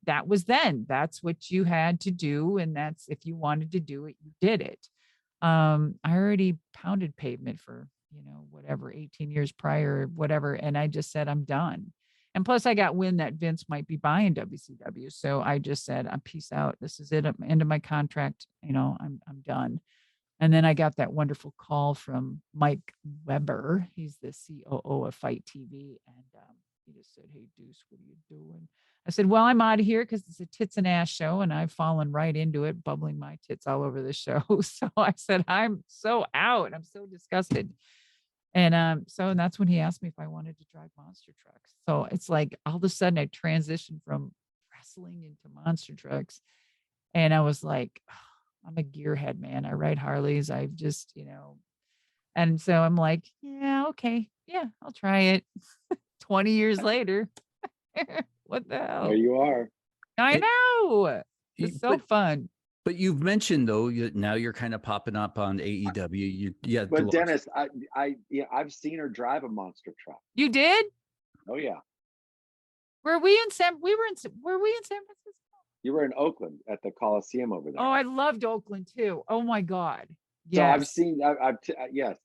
Speaker 3: that was then. That's what you had to do. And that's, if you wanted to do it, you did it. I already pounded pavement for, whatever, 18 years prior, whatever. And I just said, I'm done. And plus I got wind that Vince might be buying WCW. So I just said, I'm peace out. This is it. I'm end of my contract. I'm done. And then I got that wonderful call from Mike Weber. He's the COO of Fight TV. And he just said, hey, Deuce, what are you doing? I said, well, I'm out of here because it's a tits and ass show. And I've fallen right into it, bubbling my tits all over the show. So I said, I'm so out. I'm so disgusted. And so that's when he asked me if I wanted to drive monster trucks. So it's like all of a sudden I transitioned from wrestling into monster trucks. And I was like, I'm a gearhead, man. I ride Harleys. I've just, and so I'm like, yeah, okay. Yeah, I'll try it. 20 years later. What the hell?
Speaker 2: There you are.
Speaker 3: I know. It's so fun.
Speaker 1: But you've mentioned, though, now you're kind of popping up on AEW.
Speaker 2: But Dennis, I've seen her drive a monster truck.
Speaker 3: You did?
Speaker 2: Oh yeah.
Speaker 3: Were we in San Francisco?
Speaker 2: You were in Oakland at the Coliseum over there.
Speaker 3: Oh, I loved Oakland too. Oh my God. Yes.
Speaker 2: So I've seen,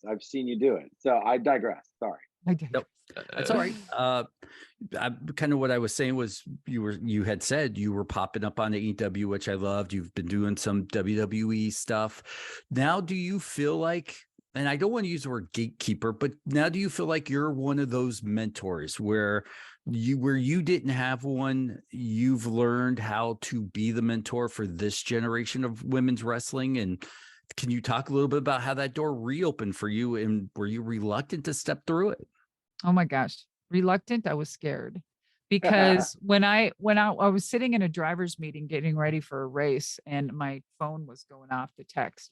Speaker 2: I've seen you do it. So I digress. Sorry.
Speaker 1: Nope. That's all right. Kind of what I was saying was you had said you were popping up on AEW, which I loved. You've been doing some WWE stuff. Now, do you feel like, and I don't want to use the word gatekeeper, but now do you feel like you're one of those mentors where you didn't have one, you've learned how to be the mentor for this generation of women's wrestling? And can you talk a little bit about how that door reopened for you, and were you reluctant to step through it?
Speaker 3: Oh my gosh. Reluctant. I was scared because when I was sitting in a driver's meeting getting ready for a race, and my phone was going off the text,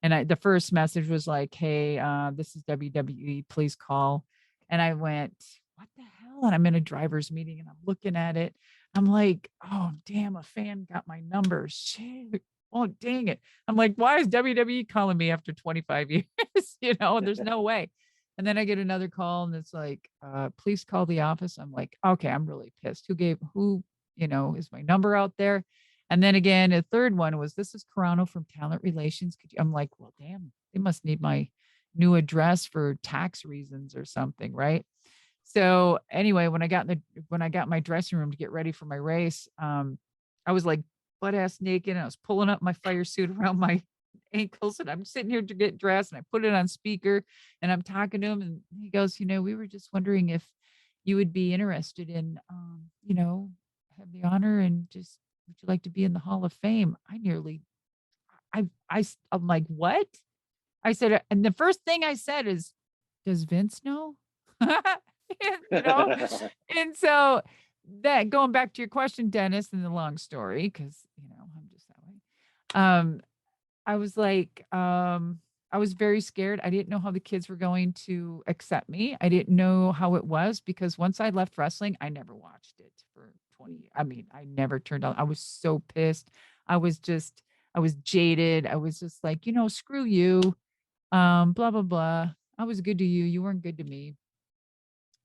Speaker 3: and the first message was like, hey, this is WWE, please call. And I went, what the hell? And I'm in a driver's meeting and I'm looking at it. I'm like, oh, damn, a fan got my number. Shoot. oh, dang it. I'm like, why is WWE calling me after 25 years? There's no way. And then I get another call and it's like, please call the office. I'm like, okay, I'm really pissed. Who, is my number out there? And then again, a third one was, this is Carano from Talent Relations. I'm like, well, damn, they must need my new address for tax reasons or something, right? So anyway, when I got my dressing room to get ready for my race, I was like butt ass naked and I was pulling up my fire suit around my ankles and I'm sitting here to get dressed and I put it on speaker and I'm talking to him and he goes, we were just wondering if you would be interested in, have the honor and just, would you like to be in the Hall of Fame? I'm like, what? I said, and the first thing I said is, does Vince know? you know, and so that going back to your question, Dennis, and the long story, because I'm just that way. I was like, I was very scared. I didn't know how the kids were going to accept me. I didn't know how it was because once I left wrestling, I never watched it for 20 years. I mean, I never turned on. I was so pissed. I was jaded. I was just like, screw you. Blah, blah, blah. I was good to you. You weren't good to me.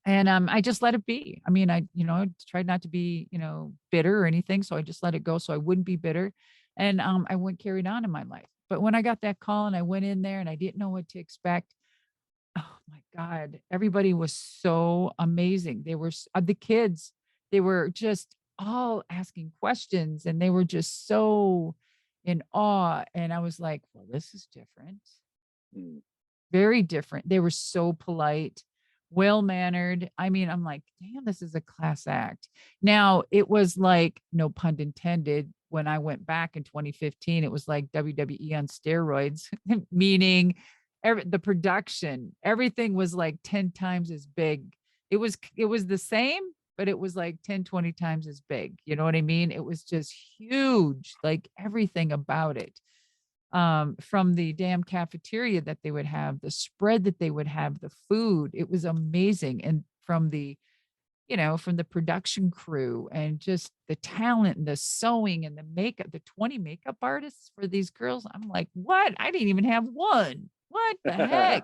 Speaker 3: And I just let it be. I mean, I tried not to be, bitter or anything. So I just let it go so I wouldn't be bitter. And I went carried on in my life. But when I got that call and I went in there and I didn't know what to expect, oh my God, everybody was so amazing. They were the kids, they were just all asking questions and they were just so in awe. And I was like, well, this is different. Very different. They were so polite, well-mannered. I mean, I'm like, damn, this is a class act. Now, it was like, no pun intended, when I went back in 2015, it was like WWE on steroids, meaning the production, everything was like 10 times as big. It was the same, but it was like 10, 20 times as big. You know what I mean? It was just huge, like everything about it. From the damn cafeteria that they would have, the spread that they would have, the food, it was amazing. And from the production crew and just the talent and the sewing and the makeup, the 20 makeup artists for these girls. I'm like, what? I didn't even have one. What the heck?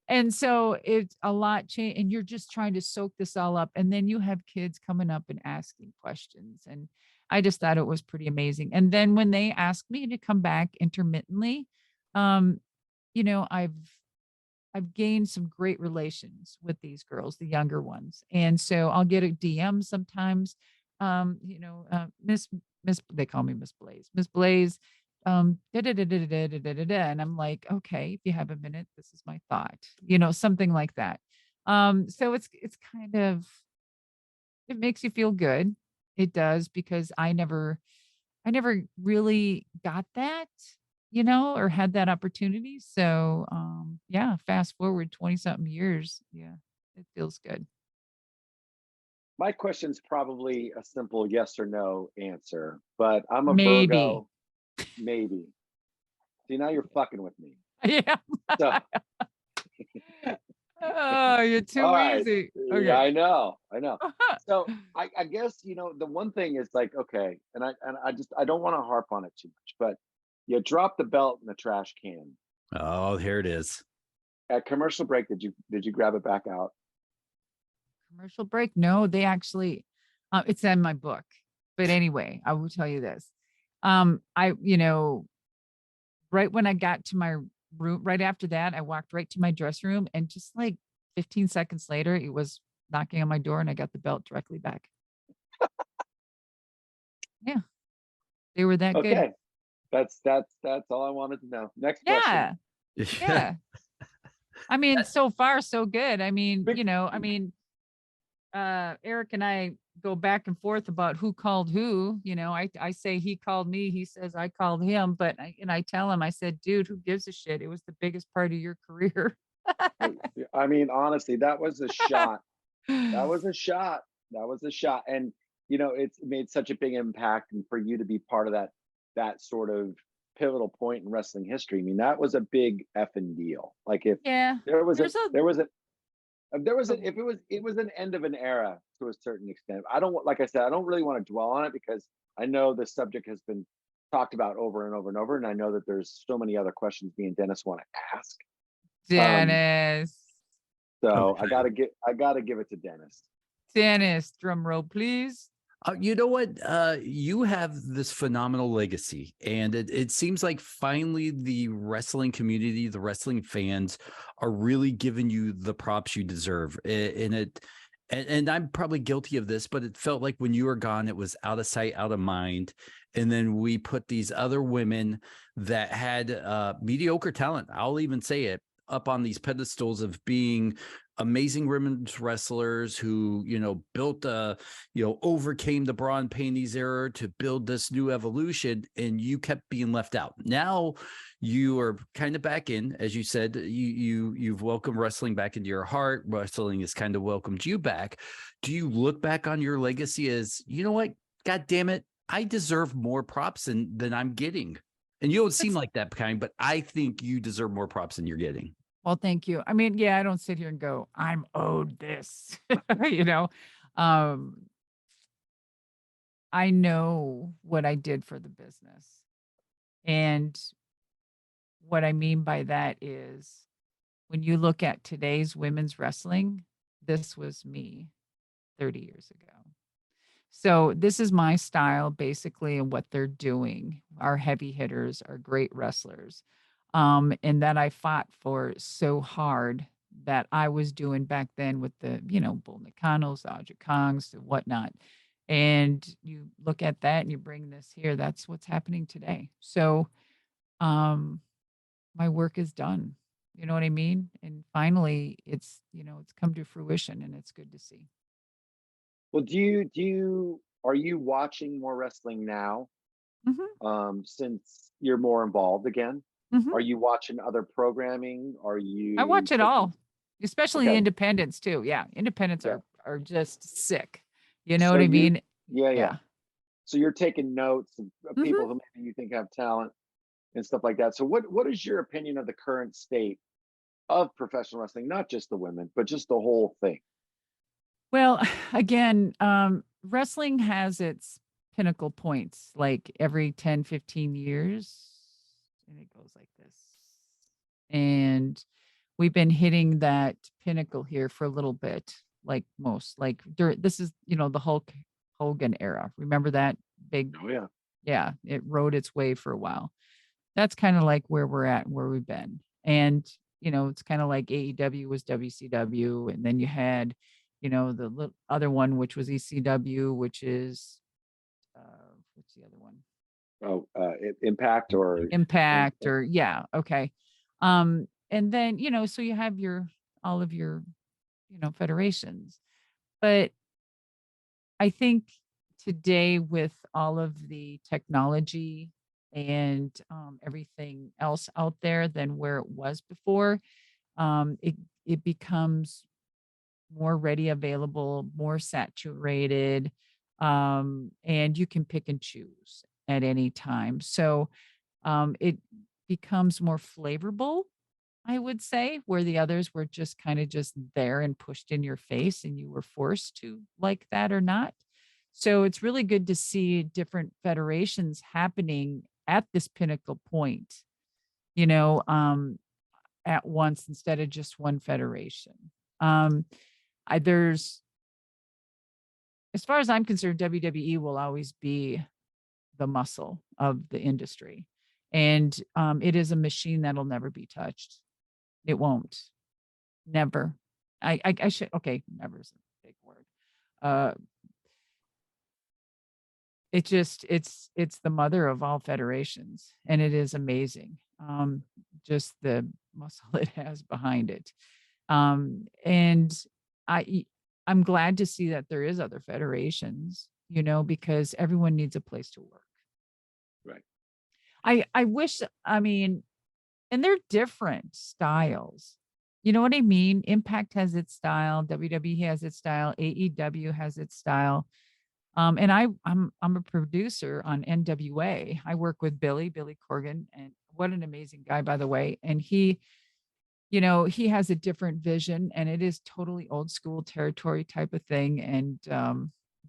Speaker 3: And so it's a lot change, and you're just trying to soak this all up. And then you have kids coming up and asking questions. And I just thought it was pretty amazing. And then when they asked me to come back intermittently, I've gained some great relations with these girls, the younger ones. And so I'll get a DM sometimes, Miss, they call me Miss Blayze, Miss Blayze, and I'm like, okay, if you have a minute, this is my thought, something like that. So it's kind of, it makes you feel good. It does, because I never really got that, or had that opportunity. So, yeah, fast forward 20 something years. Yeah, it feels good.
Speaker 2: My question's probably a simple yes or no answer, but I'm a
Speaker 3: Maybe.
Speaker 2: Virgo. Maybe. See, now you're fucking with me.
Speaker 3: Yeah.
Speaker 2: So,
Speaker 3: oh, you're too easy. Okay.
Speaker 2: Yeah, I know. So I guess, the one thing is like, okay, and I don't want to harp on it too much, but you dropped the belt in the trash can.
Speaker 1: Oh, here it is.
Speaker 2: At commercial break, did you grab it back out?
Speaker 3: Commercial break? No, they actually, it's in my book. But anyway, I will tell you this. Right when I got to my room, right after that, I walked right to my dressing room, and just like 15 seconds later, it was knocking on my door and I got the belt directly back. Yeah. They were that good.
Speaker 2: Okay. That's all I wanted to know. Next question.
Speaker 3: Yeah. I mean, so far so good. I mean, Eric and I go back and forth about who called who. I say he called me, he says I called him, but I tell him, I said, dude, who gives a shit? It was the biggest part of your career.
Speaker 2: I mean, honestly, that was a shot. That was a shot. And it's made such a big impact, and for you to be part of that sort of pivotal point in wrestling history, I mean, that was a big effing deal. Like, if it was an end of an era to a certain extent. I don't really want to dwell on it, because I know the subject has been talked about over and over and over. And I know that there's so many other questions me and Dennis want to ask.
Speaker 3: Dennis.
Speaker 2: So I gotta give it to Dennis.
Speaker 3: Dennis, drum roll, please.
Speaker 1: You know what? You have this phenomenal legacy, and it seems like finally the wrestling community, the wrestling fans, are really giving you the props you deserve. And I'm probably guilty of this, but it felt like when you were gone, it was out of sight, out of mind. And then we put these other women that had mediocre talent, I'll even say it, up on these pedestals of being amazing women's wrestlers who, built overcame the bra and panties era to build this new evolution, and you kept being left out. Now you are kind of back in, as you said, you've welcomed wrestling back into your heart. Wrestling has kind of welcomed you back. Do you look back on your legacy as, you know what, God damn it, I deserve more props than I'm getting? And you don't seem like that kind, but I think you deserve more props than you're getting.
Speaker 3: Well, thank you. I mean, yeah, I don't sit here and go, I'm owed this, I know what I did for the business. And what I mean by that is when you look at today's women's wrestling, this was me 30 years ago. So this is my style, basically, and what they're doing. Our heavy hitters are great wrestlers. And that I fought for so hard that I was doing back then with the, Bull Nakanos, Aja Kongs, and whatnot. And you look at that and you bring this here, that's what's happening today. So my work is done. You know what I mean? And finally it's come to fruition, and it's good to see.
Speaker 2: Well, are you watching more wrestling now? Since you're more involved again? Are you watching other programming?
Speaker 3: I watch it all, especially the
Speaker 2: Okay.
Speaker 3: independents too. Yeah. Independents
Speaker 2: Yeah.
Speaker 3: are just sick. You know
Speaker 2: So
Speaker 3: what I mean?
Speaker 2: Yeah. So you're taking notes of people who maybe you think have talent and stuff like that. So what is your opinion of the current state of professional wrestling? Not just the women, but just the whole thing.
Speaker 3: Well, again, wrestling has its pinnacle points, like every 10, 15 years. And it goes like this. And we've been hitting that pinnacle here for a little bit, like most, this is, the Hulk Hogan era. Remember that big?
Speaker 2: Oh yeah.
Speaker 3: Yeah. It rode its way for a while. That's kind of like where we're at, where we've been. And, it's kind of like AEW was WCW. And then you had, the other one, which was ECW, which is, what's the other one?
Speaker 2: Oh, Impact or
Speaker 3: yeah. Okay. And then, so you have all of your, federations, but I think today with all of the technology and everything else out there than where it was before, it becomes more ready, available, more saturated, and you can pick and choose at any time. So it becomes more flavorful, I would say, where the others were just kind of just there and pushed in your face and you were forced to like that or not. So it's really good to see different federations happening at this pinnacle point, at once instead of just one federation. There's, as far as I'm concerned, WWE will always be the muscle of the industry. And it is a machine that'll never be touched. It won't. Never. I should, okay, never is a big word. It's the mother of all federations, and it is amazing. Just the muscle it has behind it. And I'm glad to see that there is other federations, because everyone needs a place to work.
Speaker 2: Right.
Speaker 3: I wish, and they're different styles. You know what I mean? Impact has its style. WWE has its style. AEW has its style. And I'm a producer on NWA. I work with Billy Corgan, and what an amazing guy, by the way. And he has a different vision, and it is totally old school territory type of thing, and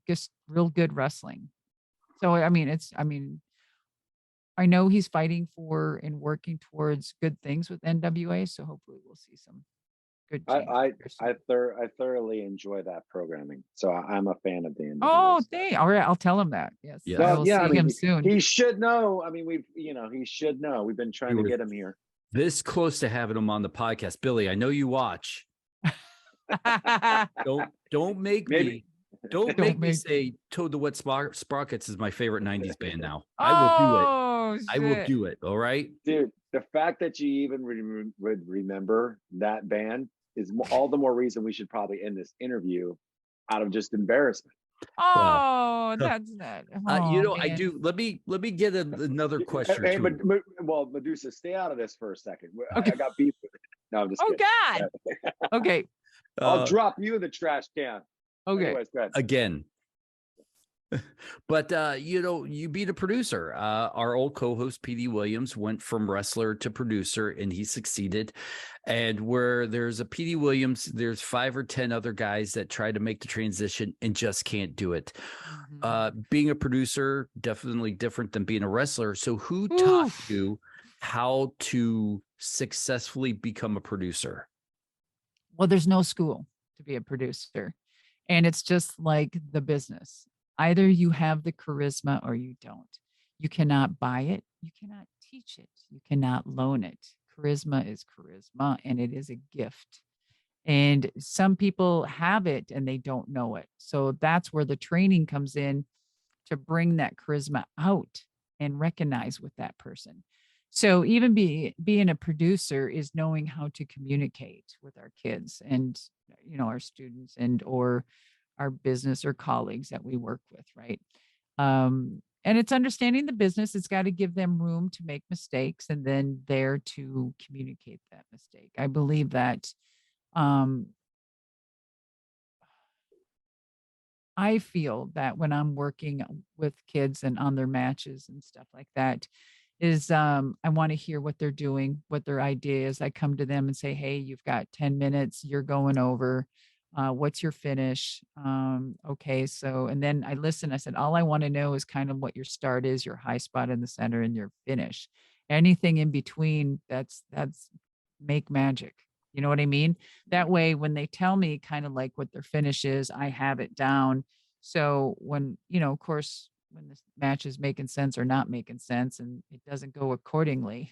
Speaker 3: just real good wrestling. So, I know he's fighting for and working towards good things with NWA. So hopefully we'll see some good change.
Speaker 2: I thoroughly enjoy that programming, so I'm a fan of the NWA.
Speaker 3: Oh, all right, I'll tell him that. Yes,
Speaker 1: Yeah.
Speaker 3: I will see him soon.
Speaker 2: He should know. I mean, he should know. We've been trying to get him here.
Speaker 1: This close to having him on the podcast, Billy. I know you watch. Don't make me. Don't make me say Toad the Wet Sprockets is my favorite 90s band now. I will do it. I will do it. All right.
Speaker 2: Dude, the fact that you even would remember that band is all the more reason we should probably end this interview out of just embarrassment.
Speaker 3: Oh, that's not.
Speaker 1: I do. Let me get another question.
Speaker 2: Hey, well, Madusa, stay out of this for a second. Okay. I got beef with it. No, I'm just kidding.
Speaker 3: God. Okay.
Speaker 2: I'll drop you in the trash can.
Speaker 3: Okay.
Speaker 2: Anyways, go ahead.
Speaker 1: Again. But you beat a producer. Our old co-host PD Williams went from wrestler to producer, and he succeeded. And where there's a PD Williams, there's 5 or 10 other guys that try to make the transition and just can't do it. Being a producer, definitely different than being a wrestler. So who taught you how to successfully become a producer?
Speaker 3: Well, there's no school to be a producer. And it's just like the business. Either you have the charisma or you don't. You cannot buy it. You cannot teach it. You cannot loan it. Charisma is charisma, and it is a gift. And some people have it and they don't know it. So that's where the training comes in to bring that charisma out and recognize with that person. So even being a producer is knowing how to communicate with our kids and, our students and or our business or colleagues that we work with, right? And it's understanding the business. It's got to give them room to make mistakes and then there to communicate that mistake. I believe that I feel that when I'm working with kids and on their matches and stuff like that, is I want to hear what they're doing, what their idea is. I come to them and say, hey, you've got 10 minutes, you're going over. What's your finish? Okay, so, and then I listen. I said, all I want to know is kind of what your start is, your high spot in the center, and your finish. Anything in between, that's make magic. You know what I mean? That way, when they tell me kind of like what their finish is, I have it down. So when, of course, when this match is making sense or not making sense and it doesn't go accordingly,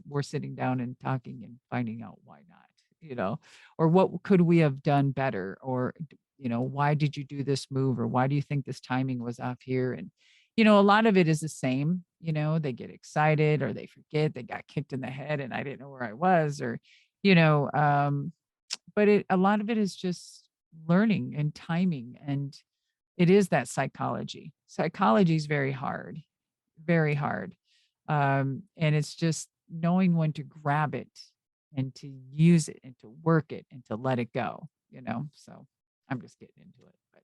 Speaker 3: we're sitting down and talking and finding out why not, or what could we have done better? Or, why did you do this move? Or why do you think this timing was off here? And, a lot of it is the same, they get excited or they forget they got kicked in the head and I didn't know where I was or, but a lot of it is just learning and timing. And it is that psychology. Psychology is very hard, very hard. And it's just knowing when to grab it and to use it and to work it and to let it go, so I'm just getting into it. But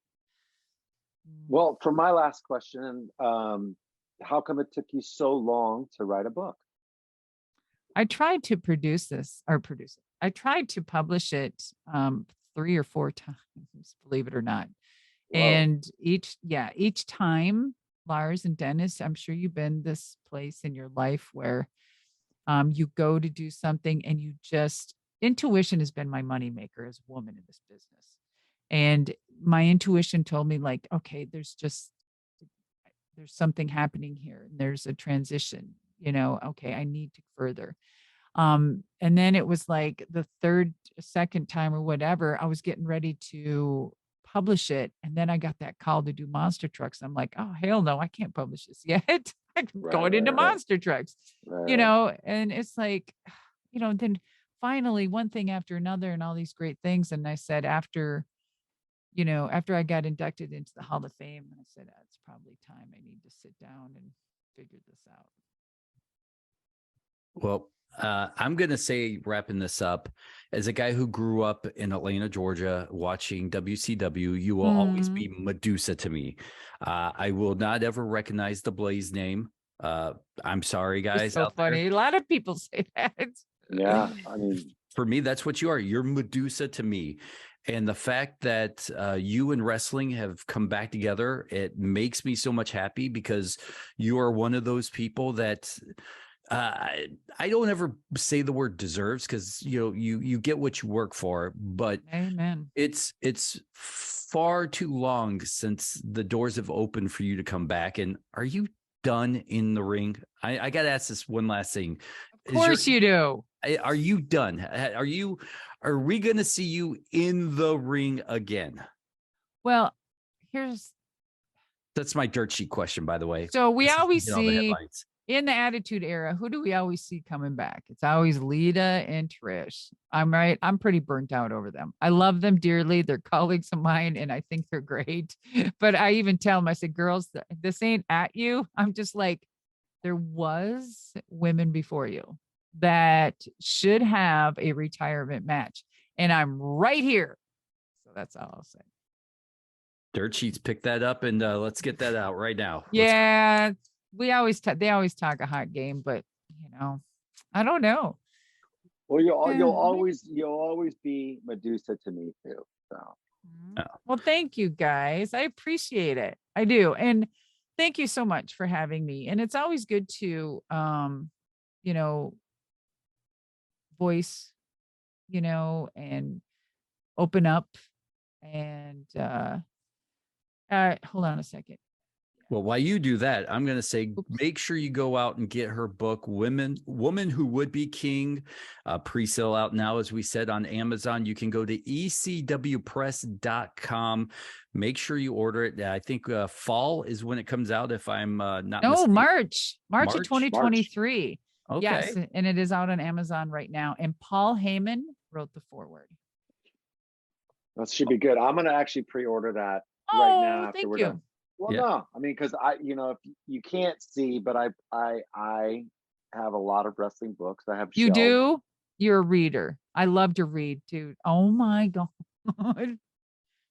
Speaker 2: well, for my last question, how come it took you so long to write a book?
Speaker 3: I tried to I tried to publish it 3 or 4 times, believe it or not. Whoa. And each time, Lars and Dennis, I'm sure you've been this place in your life where you go to do something and intuition has been my moneymaker as a woman in this business. And my intuition told me like, okay, there's something happening here. And there's a transition, okay, I need to further. And then it was like the second time or whatever, I was getting ready to publish it. And then I got that call to do monster trucks. I'm like, oh, hell no, I can't publish this yet. I'm going into monster trucks, and it's like, then finally one thing after another and all these great things. And I said, after I got inducted into the Hall of Fame, I said, it's probably time I need to sit down and figure this out.
Speaker 1: Well, I'm going to say, wrapping this up, as a guy who grew up in Atlanta, Georgia, watching WCW, you will always be Madusa to me. I will not ever recognize the Blayze name. I'm sorry, guys.
Speaker 3: It's so funny. A lot of people say that.
Speaker 2: Yeah, I mean,
Speaker 1: For me, that's what you are. You're Madusa to me. And the fact that you and wrestling have come back together, it makes me so much happy because you are one of those people that I don't ever say the word deserves, because you get what you work for, but
Speaker 3: Amen.
Speaker 1: It's far too long since the doors have opened for you to come back. And are you done in the ring? I got to ask this one last thing.
Speaker 3: Of course you do.
Speaker 1: Are you done? Are we going to see you in the ring again?
Speaker 3: Well,
Speaker 1: that's my dirt sheet question, by the way.
Speaker 3: So we
Speaker 1: This is
Speaker 3: always
Speaker 1: all the
Speaker 3: see
Speaker 1: headlines.
Speaker 3: in the Attitude Era, who do we always see coming back? It's always Lita and Trish. I'm right. I'm pretty burnt out over them. I love them dearly. They're colleagues of mine, and I think they're great. But I even tell them, I said, girls, this ain't at you. I'm just like, there was women before you that should have a retirement match, and I'm right here. So that's all I'll say.
Speaker 1: Dirt sheets, pick that up, and let's get that out right now.
Speaker 3: Yeah, they always talk a hot game, but I don't know.
Speaker 2: Well, you'll always be Madusa to me too. So.
Speaker 3: Well, thank you guys. I appreciate it. I do, and thank you so much for having me. And it's always good to, voice, and open up. And hold on a second.
Speaker 1: Well, while you do that, I'm going to say, make sure you go out and get her book, Woman Who Would Be King, pre-sale out now, as we said, on Amazon. You can go to ecwpress.com. Make sure you order it. I think fall is when it comes out, if I'm not mistaken.
Speaker 3: March of 2023.
Speaker 1: Okay.
Speaker 3: Yes, and it is out on Amazon right now. And Paul Heyman wrote the foreword.
Speaker 2: That should be good. I'm going to actually pre-order that right now after we're done. Well, no, I mean, because if you can't see, but I have a lot of wrestling books. I have.
Speaker 3: You do? You're a reader. I love to read, dude. Oh my God.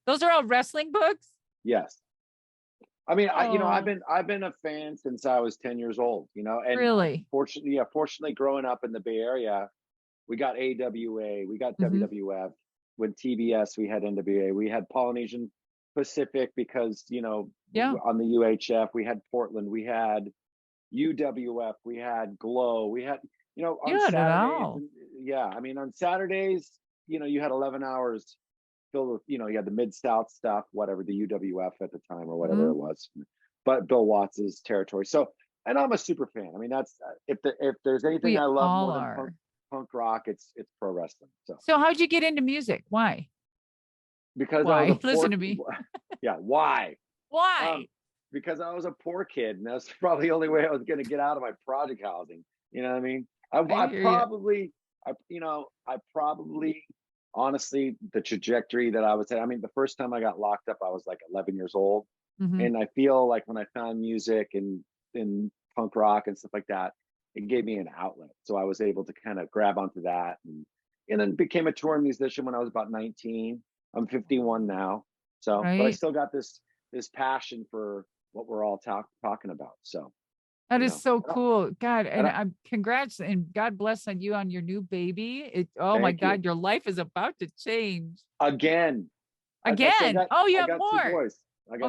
Speaker 3: Those are all wrestling books?
Speaker 2: Yes. I mean, I've been a fan since I was 10 years old, and
Speaker 3: really,
Speaker 2: fortunately growing up in the Bay Area, we got AWA, we got WWF. When TBS, we had NWA, we had Polynesian Pacific because, on the UHF, we had Portland, we had UWF, we had Glow, we had, on Saturdays. I mean, on Saturdays, you had 11 hours filled with, you had the Mid-South stuff, whatever, the UWF at the time or whatever it was, but Bill Watts's territory. So, and I'm a super fan. I mean, that's, if there's anything I love more than punk rock, it's pro wrestling. So
Speaker 3: how'd you get into music? Why?
Speaker 2: Because
Speaker 3: why? Listen to me.
Speaker 2: Yeah, why?
Speaker 3: Why?
Speaker 2: Because I was a poor kid, and that's probably the only way I was going to get out of my project housing. You know what I mean? I probably, honestly, the trajectory that I would say. I mean, the first time I got locked up, I was like 11 years old, and I feel like when I found music and punk rock and stuff like that, it gave me an outlet. So I was able to kind of grab onto that, and then became a touring musician when I was about 19. I'm 51 now. So, but I still got this passion for what we're all talking about. So
Speaker 3: that is so cool. God, and I'm congrats and God bless on you on your new baby. My God, your life is about to change.
Speaker 2: Again.
Speaker 3: You have more.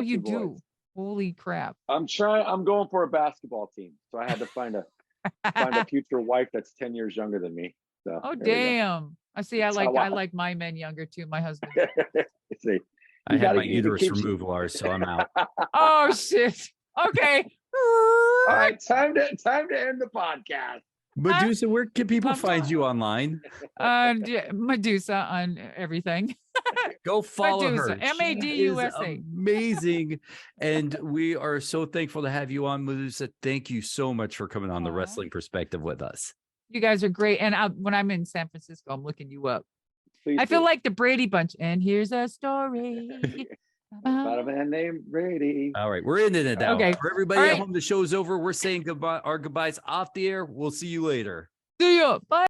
Speaker 3: You
Speaker 2: do.
Speaker 3: Boys. Holy crap.
Speaker 2: I'm going for a basketball team. So I had to find a future wife that's 10 years younger than me. So
Speaker 3: damn. I see. I like my men younger too. My husband.
Speaker 2: See,
Speaker 1: I had my uterus removed, Lars, so I'm out.
Speaker 3: Oh shit. Okay.
Speaker 2: All right, time to end the podcast.
Speaker 1: Madusa, where can people find you online?
Speaker 3: Madusa on everything.
Speaker 1: Go follow her.
Speaker 3: Madusa.
Speaker 1: Amazing. And we are so thankful to have you on, Madusa. Thank you so much for coming on the Wrestling Perspective with us.
Speaker 3: You guys are great. And when I'm in San Francisco, I'm looking you up.
Speaker 2: I
Speaker 3: feel like the Brady Bunch. And here's a story
Speaker 2: about a man named Brady.
Speaker 1: All right, we're ending it now.
Speaker 3: Okay.
Speaker 1: For everybody at home, the show's over. We're saying goodbye. Our goodbyes off the air. We'll see you later.
Speaker 3: See you. Bye.